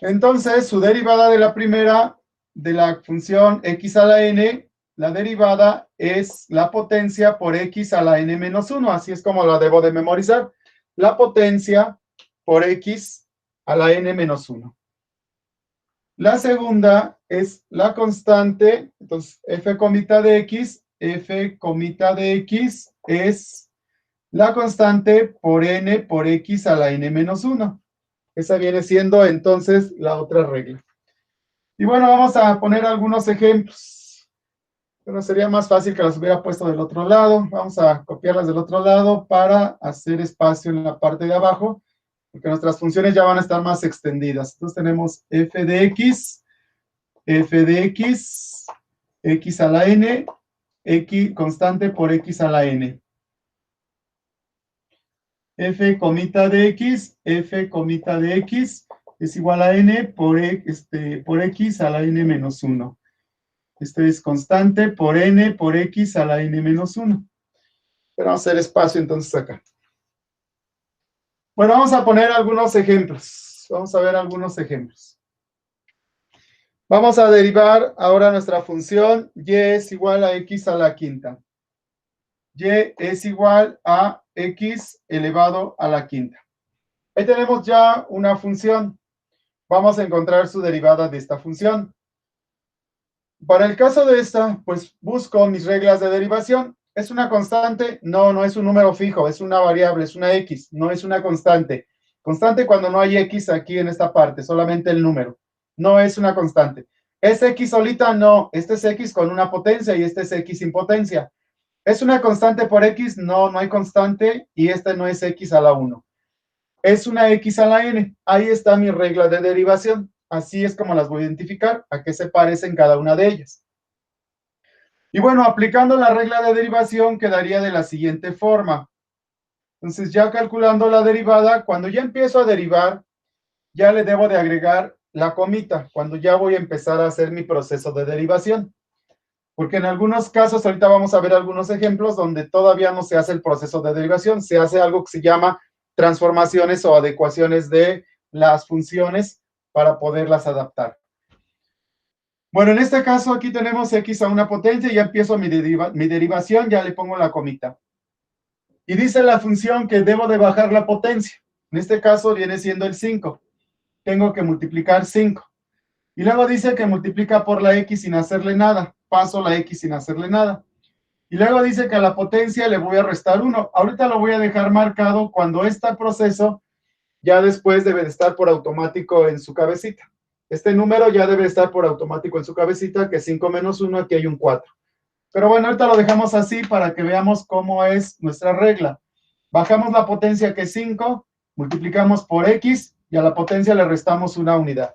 Entonces, su derivada de la primera, de la función x a la n, la derivada es la potencia por x a la n menos 1. Así es como la debo de memorizar. La potencia por x a la n menos 1. La segunda es la constante. Entonces, f comita de x es la constante por n por x a la n menos 1. Esa viene siendo entonces la otra regla. Y bueno, vamos a poner algunos ejemplos. Pero sería más fácil que las hubiera puesto del otro lado. Vamos a copiarlas del otro lado para hacer espacio en la parte de abajo, porque nuestras funciones ya van a estar más extendidas. Entonces tenemos f de x, x a la n, x constante por x a la n. F comita de x es igual a n por x a la n menos 1. Este es constante por n por x a la n menos 1. Pero vamos a hacer espacio entonces acá. Bueno, vamos a poner algunos ejemplos. Vamos a ver algunos ejemplos. Vamos a derivar ahora nuestra función y es igual a x a la quinta. Y es igual a x elevado a la quinta. Ahí tenemos ya una función. Vamos a encontrar su derivada de esta función. Para el caso de esta, pues busco mis reglas de derivación. ¿Es una constante? No, no es un número fijo, es una variable, es una x, no es una constante. Constante cuando no hay x aquí en esta parte, solamente el número. No es una constante. ¿Es x solita? No, este es x con una potencia y este es x sin potencia. ¿Es una constante por x? No, no hay constante y este no es x a la 1. Es una x a la n. Ahí está mi regla de derivación. Así es como las voy a identificar, a qué se parecen cada una de ellas. Y bueno, aplicando la regla de derivación quedaría de la siguiente forma. Entonces, ya calculando la derivada, cuando ya empiezo a derivar, ya le debo de agregar la comita, cuando ya voy a empezar a hacer mi proceso de derivación. Porque en algunos casos, ahorita vamos a ver algunos ejemplos donde todavía no se hace el proceso de derivación, se hace algo que se llama transformaciones o adecuaciones de las funciones para poderlas adaptar. Bueno, en este caso aquí tenemos x a una potencia, ya empiezo mi derivación, ya le pongo la comita. Y dice la función que debo de bajar la potencia. En este caso viene siendo el 5. Tengo que multiplicar 5. Y luego dice que multiplica por la x sin hacerle nada. Paso la x sin hacerle nada. Y luego dice que a la potencia le voy a restar 1. Ahorita lo voy a dejar marcado cuando este proceso ya después debe de estar por automático en su cabecita. Este número ya debe estar por automático en su cabecita, que 5 menos 1, aquí hay un 4. Pero bueno, ahorita lo dejamos así para que veamos cómo es nuestra regla. Bajamos la potencia, que es 5, multiplicamos por x, y a la potencia le restamos una unidad.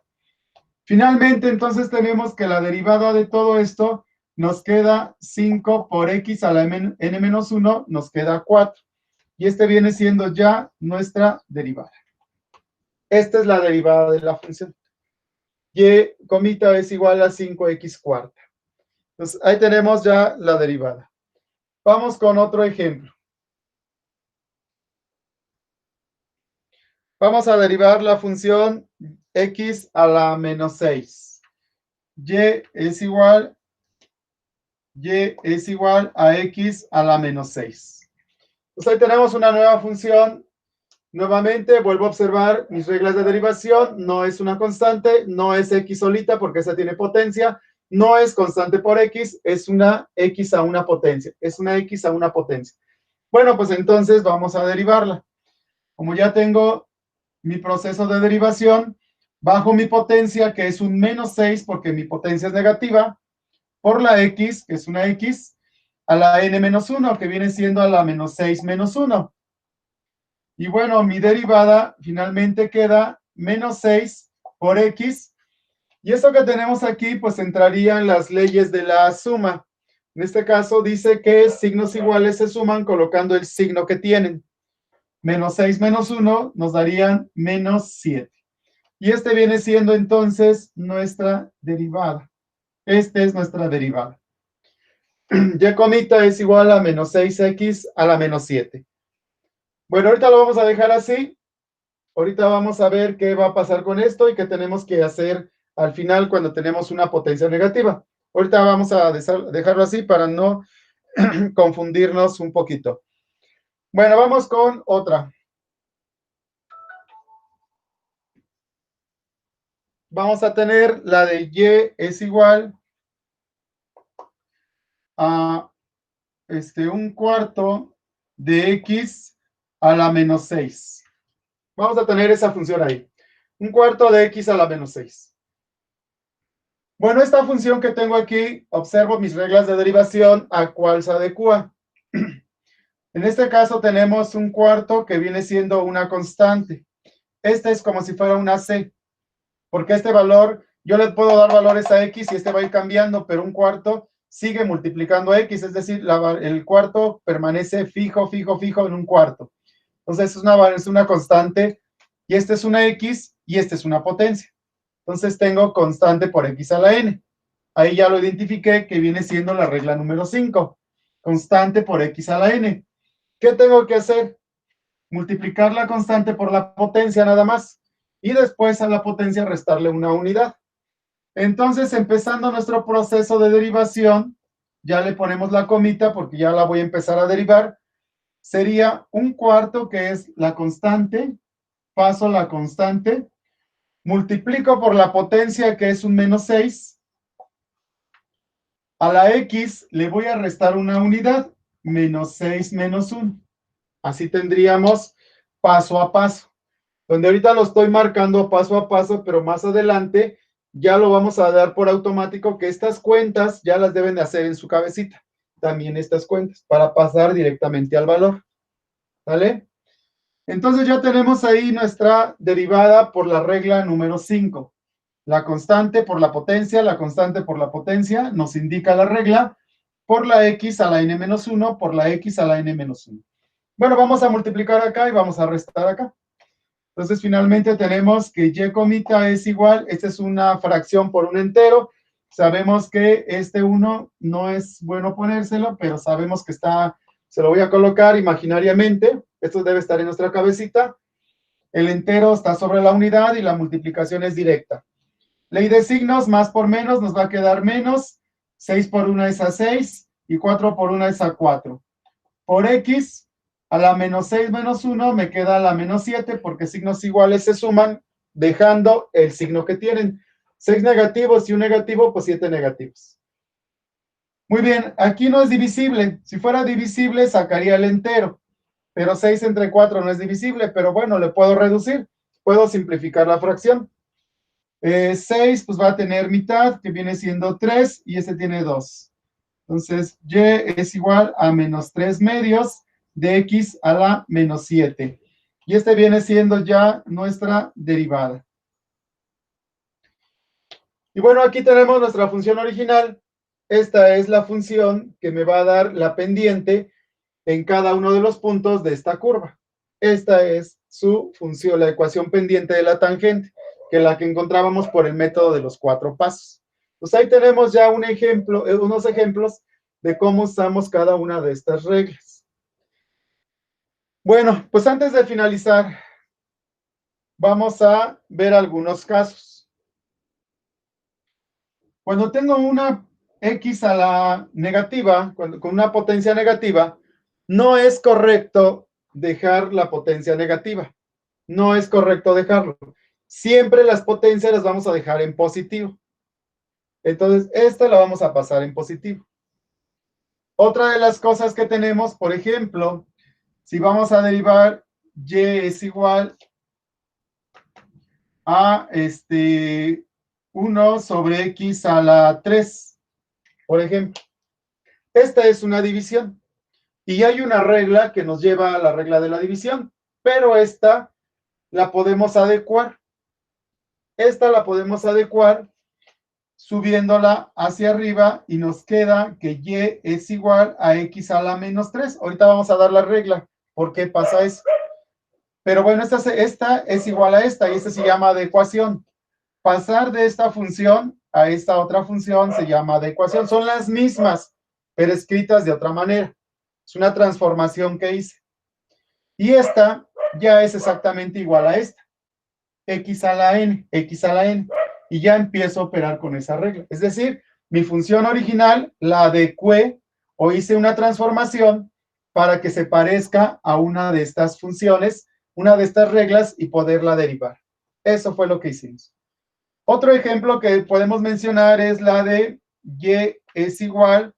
Finalmente, entonces tenemos que la derivada de todo esto nos queda 5 por x a la n menos 1, nos queda 4. Y este viene siendo ya nuestra derivada. Esta es la derivada de la función. Y comita es igual a 5x cuarta. Entonces, ahí tenemos ya la derivada. Vamos con otro ejemplo. Vamos a derivar la función x a la menos 6. Y es igual a x a la menos 6. Entonces, ahí tenemos una nueva función. Nuevamente, vuelvo a observar mis reglas de derivación. No es una constante, no es x solita porque esa tiene potencia. No es constante por x, es una x a una potencia. Es una x a una potencia. Bueno, pues entonces vamos a derivarla. Como ya tengo mi proceso de derivación, bajo mi potencia, que es un menos 6 porque mi potencia es negativa, por la x, que es una x, a la n menos 1, que viene siendo a la menos 6 menos 1. Y bueno, mi derivada finalmente queda menos 6 por x. Y esto que tenemos aquí, pues entraría en las leyes de la suma. En este caso dice que signos iguales se suman colocando el signo que tienen. Menos 6 menos 1 nos darían menos 7. Y este viene siendo entonces nuestra derivada. Esta es nuestra derivada. Y comita es igual a menos 6x a la menos 7. Bueno, ahorita lo vamos a dejar así. Ahorita vamos a ver qué va a pasar con esto y qué tenemos que hacer al final cuando tenemos una potencia negativa. Ahorita vamos a dejarlo así para no confundirnos un poquito. Bueno, vamos con otra. Vamos a tener la de y es igual a un cuarto de x a la menos 6. Vamos a tener esa función ahí. Un cuarto de x a la menos 6. Bueno, esta función que tengo aquí, observo mis reglas de derivación a cuál se adecua. En este caso tenemos un cuarto que viene siendo una constante. Este es como si fuera una c, porque este valor, yo le puedo dar valores a x y este va a ir cambiando, pero un cuarto sigue multiplicando a x, es decir, el cuarto permanece fijo en un cuarto. Entonces es una constante y esta es una x y esta es una potencia. Entonces tengo constante por x a la n. Ahí ya lo identifiqué, que viene siendo la regla número 5. Constante por x a la n. ¿Qué tengo que hacer? Multiplicar la constante por la potencia nada más. Y después a la potencia restarle una unidad. Entonces, empezando nuestro proceso de derivación, ya le ponemos la comita porque ya la voy a empezar a derivar. Sería un cuarto, que es la constante, paso la constante, multiplico por la potencia, que es un menos 6, a la x le voy a restar una unidad, menos 6 menos 1. Así tendríamos paso a paso, donde ahorita lo estoy marcando paso a paso, pero más adelante ya lo vamos a dar por automático, que estas cuentas ya las deben de hacer en su cabecita, también estas cuentas, para pasar directamente al valor, ¿vale? Entonces ya tenemos ahí nuestra derivada por la regla número 5. La constante por la potencia, nos indica la regla, por la x a la n-1, por la x a la n-1. Bueno, vamos a multiplicar acá y vamos a restar acá. Entonces, finalmente tenemos que y comita es igual, esta es una fracción por un entero. Sabemos que este 1 no es bueno ponérselo, pero sabemos que está, se lo voy a colocar imaginariamente. Esto debe estar en nuestra cabecita. El entero está sobre la unidad y la multiplicación es directa. Ley de signos, más por menos, nos va a quedar menos. 6 por 1 es a 6 y 4 por 1 es a 4. Por x, a la menos 6 menos 1 me queda la menos 7, porque signos iguales se suman dejando el signo que tienen. 6 negativos y un negativo, pues 7 negativos. Muy bien, aquí no es divisible. Si fuera divisible, sacaría el entero. Pero 6 entre 4 no es divisible, pero bueno, le puedo reducir. Puedo simplificar la fracción. 6 pues va a tener mitad, que viene siendo 3, y este tiene 2. Entonces, y es igual a menos 3 medios de x a la menos 7. Y este viene siendo ya nuestra derivada. Y bueno, aquí tenemos nuestra función original. Esta es la función que me va a dar la pendiente en cada uno de los puntos de esta curva. Esta es su función, la ecuación pendiente de la tangente, que es la que encontrábamos por el método de los 4 pasos. Pues ahí tenemos ya un ejemplo, unos ejemplos de cómo usamos cada una de estas reglas. Bueno, pues antes de finalizar, vamos a ver algunos casos. Cuando tengo una x a la negativa, con una potencia negativa, no es correcto dejar la potencia negativa. No es correcto dejarlo. Siempre las potencias las vamos a dejar en positivo. Entonces, esta la vamos a pasar en positivo. Otra de las cosas que tenemos, por ejemplo, si vamos a derivar y es igual a 1 sobre x a la 3, por ejemplo. Esta es una división. Y hay una regla que nos lleva a la regla de la división, pero esta la podemos adecuar. Esta la podemos adecuar subiéndola hacia arriba y nos queda que y es igual a x a la menos 3. Ahorita vamos a dar la regla. ¿Por qué pasa eso? Pero bueno, esta es igual a esta y esta se llama adecuación. Pasar de esta función a esta otra función se llama adecuación. Son las mismas, pero escritas de otra manera. Es una transformación que hice. Y esta ya es exactamente igual a esta. x a la n, x a la n, y ya empiezo a operar con esa regla. Es decir, mi función original la adecué o hice una transformación para que se parezca a una de estas funciones, una de estas reglas y poderla derivar. Eso fue lo que hicimos. Otro ejemplo que podemos mencionar es la de y es igual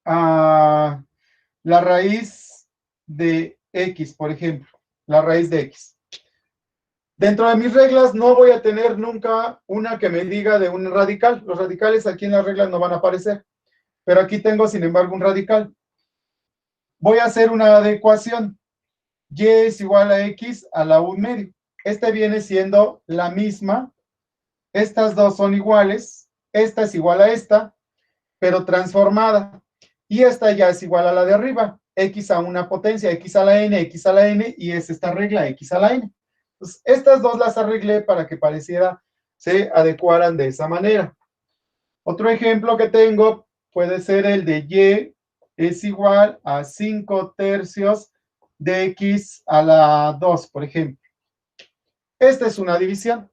a la raíz de x, por ejemplo, la raíz de x. Dentro de mis reglas no voy a tener nunca una que me diga de un radical. Los radicales aquí en las reglas no van a aparecer. Pero aquí tengo, sin embargo, un radical. Voy a hacer una adecuación. Y es igual a x a la 1 medio. Este viene siendo la misma. Estas dos son iguales. Esta es igual a esta, pero transformada. Y esta ya es igual a la de arriba. X a una potencia, x a la n, y es esta regla, x a la n. Entonces, estas dos las arreglé para que pareciera se adecuaran de esa manera. Otro ejemplo que tengo puede ser el de y es igual a 5 tercios de x a la 2, por ejemplo. Esta es una división.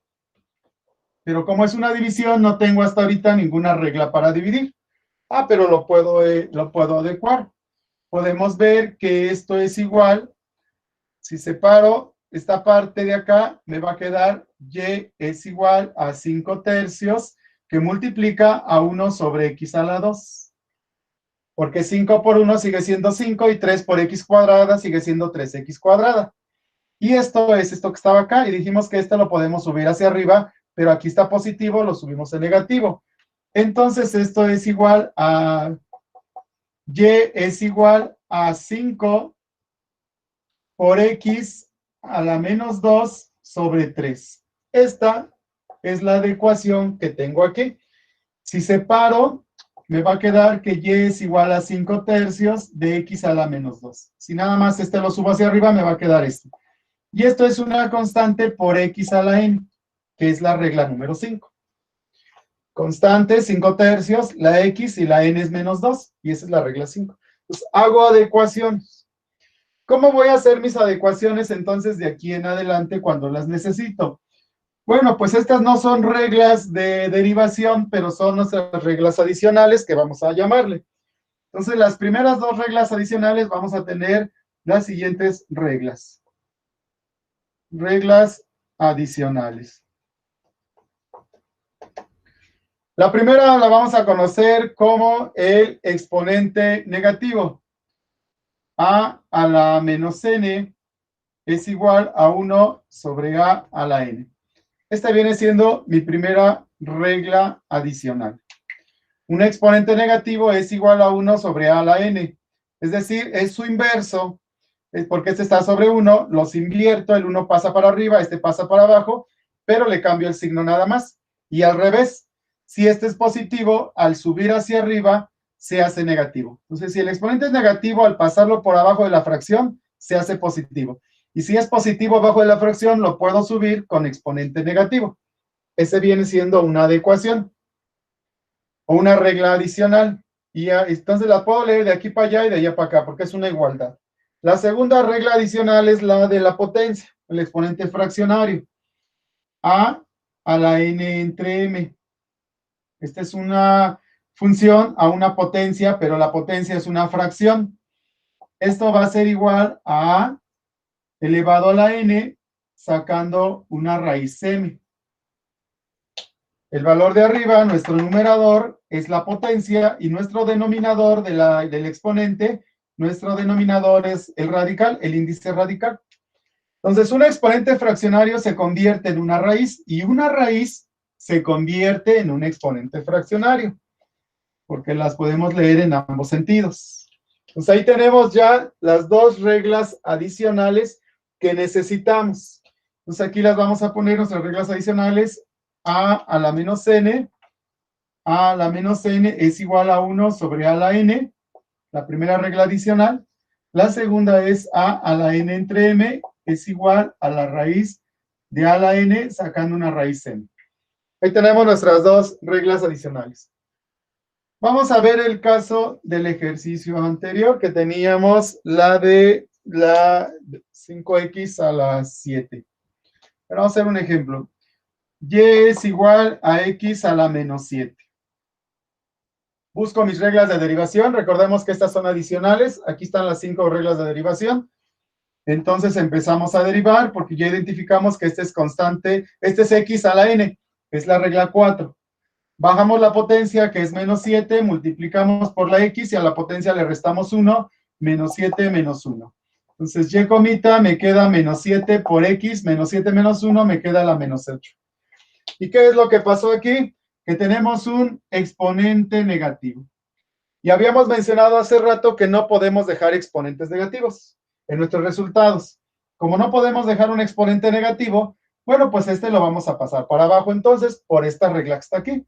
Pero como es una división, no tengo hasta ahorita ninguna regla para dividir. Pero lo puedo adecuar. Podemos ver que esto es igual. Si separo esta parte de acá, me va a quedar y es igual a 5 tercios, que multiplica a 1 sobre x a la 2. Porque 5 por 1 sigue siendo 5 y 3 por x cuadrada sigue siendo 3x cuadrada. Y esto es esto que estaba acá. Y dijimos que esto lo podemos subir hacia arriba, pero aquí está positivo, lo subimos en negativo. Entonces esto es igual a y es igual a 5 por x a la menos 2 sobre 3. Esta es la adecuación que tengo aquí. Si separo, me va a quedar que y es igual a 5 tercios de x a la menos 2. Si nada más este lo subo hacia arriba, me va a quedar esto. Y esto es una constante por x a la n, que es la regla número 5. Constante, 5 tercios, la x y la n es menos 2. Y esa es la regla 5. Entonces, hago adecuaciones. ¿Cómo voy a hacer mis adecuaciones entonces de aquí en adelante cuando las necesito? Bueno, pues estas no son reglas de derivación, pero son nuestras reglas adicionales que vamos a llamarle. Entonces, las primeras dos reglas adicionales vamos a tener las siguientes reglas. Reglas adicionales. La primera la vamos a conocer como el exponente negativo. A la menos n es igual a 1 sobre a la n. Esta viene siendo mi primera regla adicional. Un exponente negativo es igual a 1 sobre a la n. Es decir, es su inverso. Es porque este está sobre 1, los invierto, el 1 pasa para arriba, este pasa para abajo, pero le cambio el signo nada más. Y al revés, si este es positivo, al subir hacia arriba, se hace negativo. Entonces, si el exponente es negativo, al pasarlo por abajo de la fracción, se hace positivo. Y si es positivo abajo de la fracción, lo puedo subir con exponente negativo. Ese viene siendo una adecuación o una regla adicional. Y entonces la puedo leer de aquí para allá y de allá para acá, porque es una igualdad. La segunda regla adicional es la de la potencia, el exponente fraccionario. A la n entre m. Esta es una función a una potencia, pero la potencia es una fracción. Esto va a ser igual a A elevado a la n, sacando una raíz m. El valor de arriba, nuestro numerador, es la potencia, y nuestro denominador del exponente, nuestro denominador es el radical, el índice radical. Entonces, un exponente fraccionario se convierte en una raíz, y una raíz se convierte en un exponente fraccionario, porque las podemos leer en ambos sentidos. Entonces, ahí tenemos ya las dos reglas adicionales que necesitamos. Entonces, aquí las vamos a poner, nuestras reglas adicionales. A la menos n. A la menos n es igual a 1 sobre a la n, la primera regla adicional. La segunda es a la n entre m es igual a la raíz de a la n, sacando una raíz n. Ahí tenemos nuestras dos reglas adicionales. Vamos a ver el caso del ejercicio anterior, que teníamos la de la 5x a la 7. Pero vamos a hacer un ejemplo. Y es igual a x a la menos 7. Busco mis reglas de derivación. Recordemos que estas son adicionales. Aquí están las 5 reglas de derivación. Entonces empezamos a derivar porque ya identificamos que este es constante. Este es x a la n. Es la regla 4. Bajamos la potencia, que es menos 7, multiplicamos por la x y a la potencia le restamos 1, menos 7 menos 1. Entonces, y comita me queda menos 7 por x, menos 7 menos 1 me queda la menos 8. ¿Y qué es lo que pasó aquí? Que tenemos un exponente negativo. Y habíamos mencionado hace rato que no podemos dejar exponentes negativos en nuestros resultados. Como no podemos dejar un exponente negativo, bueno, pues este lo vamos a pasar para abajo entonces por esta regla que está aquí.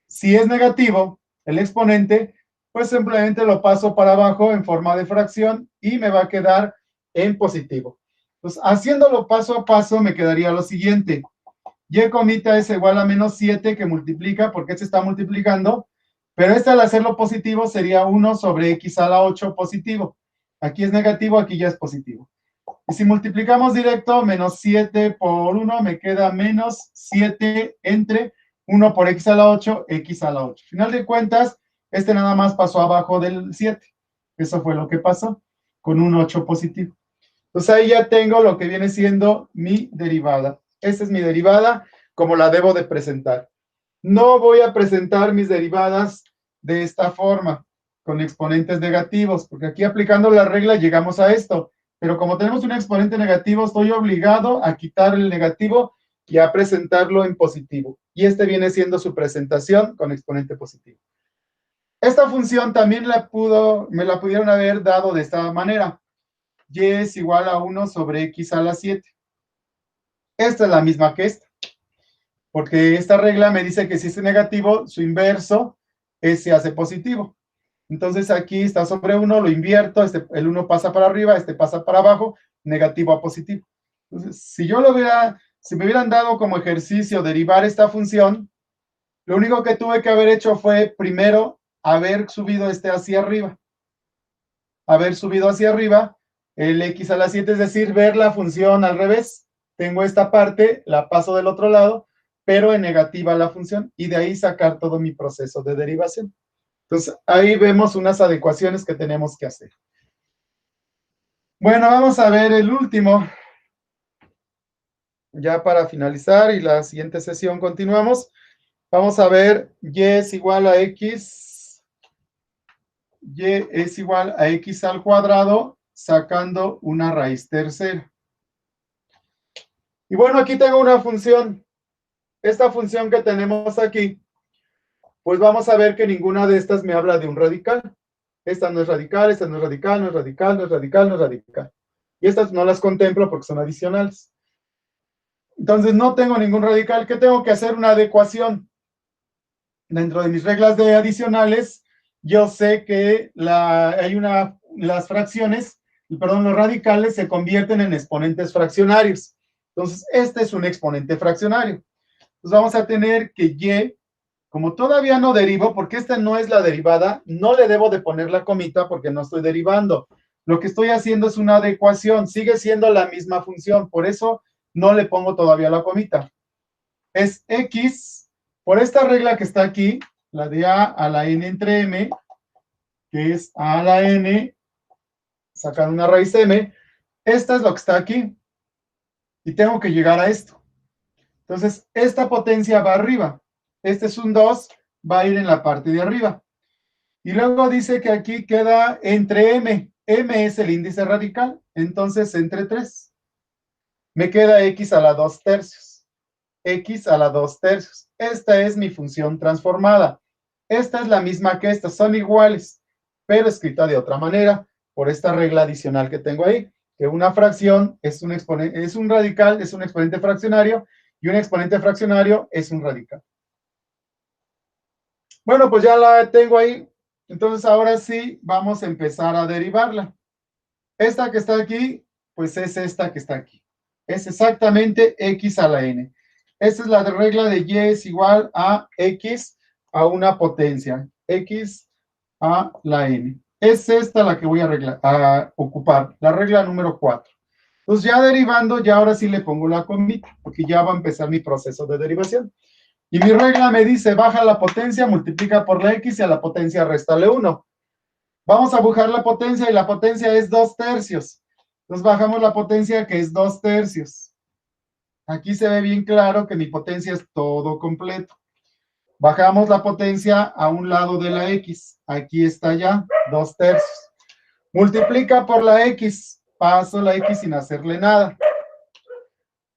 Si es negativo el exponente, pues simplemente lo paso para abajo en forma de fracción y me va a quedar en positivo. Pues haciéndolo paso a paso me quedaría lo siguiente. Y comita es igual a menos 7 que multiplica, porque se está multiplicando, pero este al hacerlo positivo sería 1 sobre x a la 8 positivo. Aquí es negativo, aquí ya es positivo. Y si multiplicamos directo, menos 7 por 1 me queda menos 7 entre 1 por x a la 8, x a la 8. Final de cuentas, este nada más pasó abajo del 7. Eso fue lo que pasó con un 8 positivo. Entonces ahí ya tengo lo que viene siendo mi derivada. Esta es mi derivada como la debo de presentar. No voy a presentar mis derivadas de esta forma, con exponentes negativos, porque aquí aplicando la regla llegamos a esto. Pero como tenemos un exponente negativo, estoy obligado a quitar el negativo y a presentarlo en positivo. Y este viene siendo su presentación con exponente positivo. Esta función también me la pudieron haber dado de esta manera. Y es igual a 1 sobre x a la 7. Esta es la misma que esta, porque esta regla me dice que si es negativo, su inverso se hace positivo. Entonces aquí está sobre 1, lo invierto, el 1 pasa para arriba, este pasa para abajo, negativo a positivo. Entonces, si me hubieran dado como ejercicio derivar esta función, lo único que tuve que haber hecho fue primero haber subido hacia arriba. El x a la 7, es decir, ver la función al revés. Tengo esta parte, la paso del otro lado, pero en negativa la función, y de ahí sacar todo mi proceso de derivación. Entonces, ahí vemos unas adecuaciones que tenemos que hacer. Bueno, vamos a ver el último. Ya para finalizar y la siguiente sesión continuamos. Vamos a ver y es igual a x. Y es igual a x al cuadrado sacando una raíz tercera. Y bueno, aquí tengo una función. Esta función que tenemos aquí, pues vamos a ver que ninguna de estas me habla de un radical. Esta no es radical, esta no es radical, no es radical, no es radical, no es radical. Y estas no las contemplo porque son adicionales. Entonces no tengo ningún radical. ¿Qué tengo que hacer? Una adecuación. Dentro de mis reglas de adicionales, yo sé que las fracciones, perdón, los radicales se convierten en exponentes fraccionarios. Entonces, este es un exponente fraccionario. Entonces vamos a tener que y, como todavía no derivo, porque esta no es la derivada, no le debo de poner la comita porque no estoy derivando. Lo que estoy haciendo es una adecuación, sigue siendo la misma función, por eso no le pongo todavía la comita. Es x, por esta regla que está aquí, la de a la n entre m, que es a la n, sacando una raíz m, esta es lo que está aquí. Y tengo que llegar a esto. Entonces, esta potencia va arriba. Este es un 2, va a ir en la parte de arriba. Y luego dice que aquí queda entre m. M es el índice radical, entonces entre 3. Me queda x a la 2 tercios. X a la 2 tercios. Esta es mi función transformada. Esta es la misma que esta, son iguales, pero escrita de otra manera, por esta regla adicional que tengo ahí, que una fracción es un radical, es un exponente fraccionario, y un exponente fraccionario es un radical. Bueno, pues ya la tengo ahí. Entonces, ahora sí, vamos a empezar a derivarla. Esta que está aquí, pues es esta que está aquí. Es exactamente x a la n. Esta es la regla de y es igual a x a una potencia. X a la n. Es esta la que voy a ocupar, la regla número 4. Entonces ya derivando, ya ahora sí le pongo la comita, porque ya va a empezar mi proceso de derivación. Y mi regla me dice, baja la potencia, multiplica por la x y a la potencia réstale 1. Vamos a buscar la potencia y la potencia es 2/3. Entonces bajamos la potencia que es 2/3. Aquí se ve bien claro que mi potencia es todo completo. Bajamos la potencia a un lado de la x. Aquí está ya, 2/3. Multiplica por la x. Paso la x sin hacerle nada.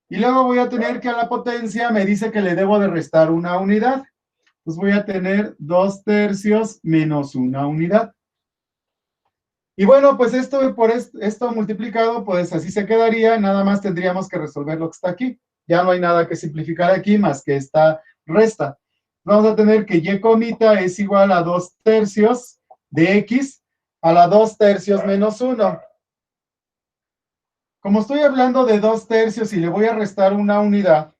Y luego voy a tener que a la potencia me dice que le debo de restar una unidad. Pues voy a tener 2/3 menos una unidad. Y bueno, pues esto por esto multiplicado, pues así se quedaría. Nada más tendríamos que resolver lo que está aquí. Ya no hay nada que simplificar aquí más que esta resta. Vamos a tener que y comita es igual a 2/3 de x a la 2/3 menos 1. Como estoy hablando de 2/3 y le voy a restar una unidad,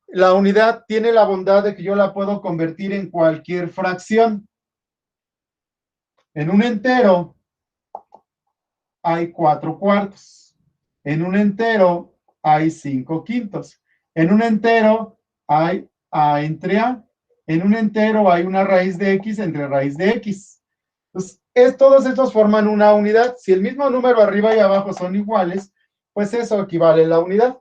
la unidad tiene la bondad de que yo la puedo convertir en cualquier fracción. En un entero hay 4/4. En un entero hay 5/5. En un entero hay a entre a. En un entero hay una raíz de x entre raíz de x. Entonces, todos estos forman una unidad. Si el mismo número arriba y abajo son iguales, pues eso equivale a la unidad.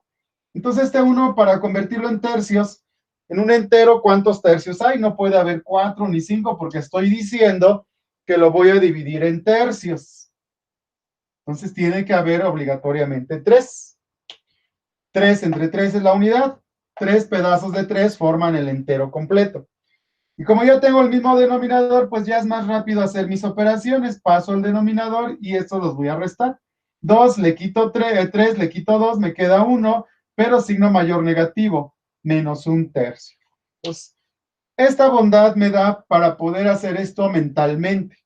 Entonces, este uno, para convertirlo en tercios, en un entero, ¿cuántos tercios hay? No puede haber 4 ni 5 porque estoy diciendo que lo voy a dividir en tercios. Entonces, tiene que haber obligatoriamente 3. 3 entre 3 es la unidad. 3 pedazos de 3 forman el entero completo. Y como yo tengo el mismo denominador, pues ya es más rápido hacer mis operaciones. Paso el denominador y estos los voy a restar. 2 le quito 3 le quito 2, me queda 1, pero signo mayor negativo, menos 1/3. Entonces, esta bondad me da para poder hacer esto mentalmente.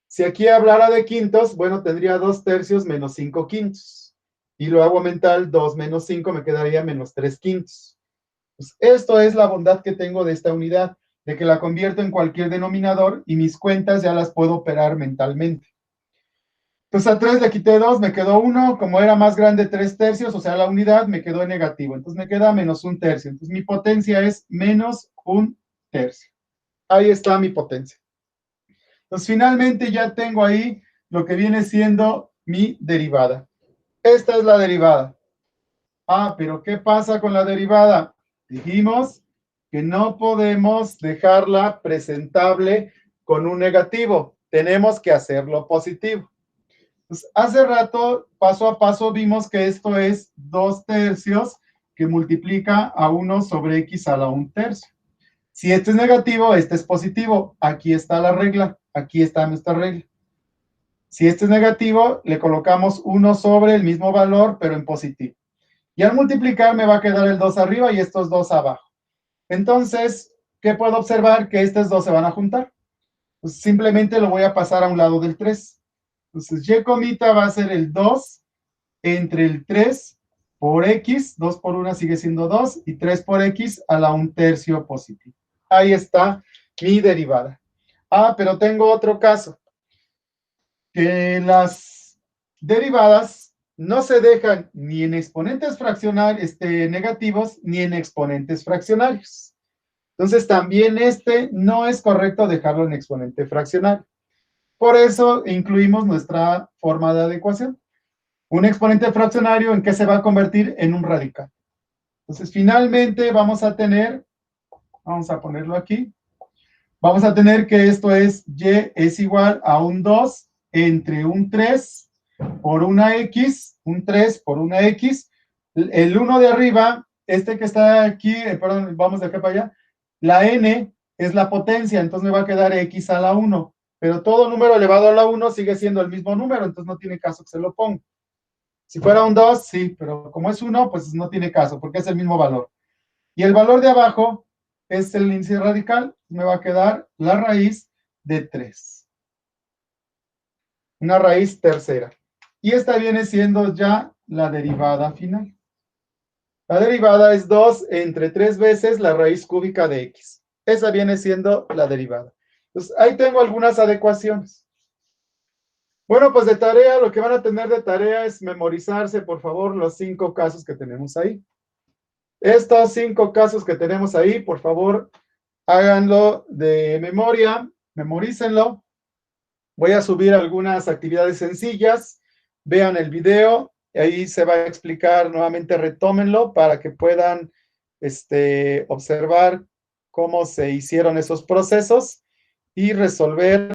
Si aquí hablara de quintos, bueno, tendría 2/3 menos 5/5. Y lo hago mental, 2 menos 5 me quedaría menos 3/5. Pues esto es la bondad que tengo de esta unidad, de que la convierto en cualquier denominador y mis cuentas ya las puedo operar mentalmente. Entonces a 3 le quité 2, me quedó 1, como era más grande 3/3, o sea, la unidad me quedó en negativo, entonces me queda menos 1/3. Entonces mi potencia es menos 1/3. Ahí está mi potencia. Entonces finalmente ya tengo ahí lo que viene siendo mi derivada. Esta es la derivada. Ah, pero ¿qué pasa con la derivada? Dijimos que no podemos dejarla presentable con un negativo. Tenemos que hacerlo positivo. Pues hace rato, paso a paso, vimos que esto es 2/3 que multiplica a 1 sobre x a la 1/3. Si este es negativo, este es positivo. Aquí está la regla. Aquí está nuestra regla. Si este es negativo, le colocamos 1 sobre el mismo valor, pero en positivo. Y al multiplicar me va a quedar el 2 arriba y estos 2 abajo. Entonces, ¿qué puedo observar? Que estos 2 se van a juntar. Pues simplemente lo voy a pasar a un lado del 3. Entonces, y comita va a ser el 2 entre el 3 por x. 2 por 1 sigue siendo 2. Y 3 por x a la 1/3 positivo. Ahí está mi derivada. Ah, pero tengo otro caso. Que las derivadas no se dejan ni en exponentes fraccionarios negativos ni en exponentes fraccionarios. Entonces, también no es correcto dejarlo en exponente fraccionario. Por eso incluimos nuestra forma de adecuación. Un exponente fraccionario, ¿en qué se va a convertir? En un radical. Entonces, finalmente vamos a ponerlo aquí, vamos a tener que esto es y es igual a un 2 entre un 3 por una x, un 3 por una x, el 1 de arriba, que está aquí, perdón, vamos de acá para allá, la n es la potencia, entonces me va a quedar x a la 1, pero todo número elevado a la 1 sigue siendo el mismo número, entonces no tiene caso que se lo ponga. Si fuera un 2, sí, pero como es 1, pues no tiene caso, porque es el mismo valor. Y el valor de abajo es el índice radical, me va a quedar la raíz de 3. Una raíz tercera. Y esta viene siendo ya la derivada final. La derivada es 2 entre 3 veces la raíz cúbica de x. Esa viene siendo la derivada. Entonces, ahí tengo algunas adecuaciones. Bueno, pues de tarea, lo que van a tener de tarea es memorizarse, por favor, los 5 casos que tenemos ahí. Estos 5 casos que tenemos ahí, por favor, háganlo de memoria, memorícenlo. Voy a subir algunas actividades sencillas, vean el video, ahí se va a explicar nuevamente, retómenlo para que puedan observar cómo se hicieron esos procesos y resolver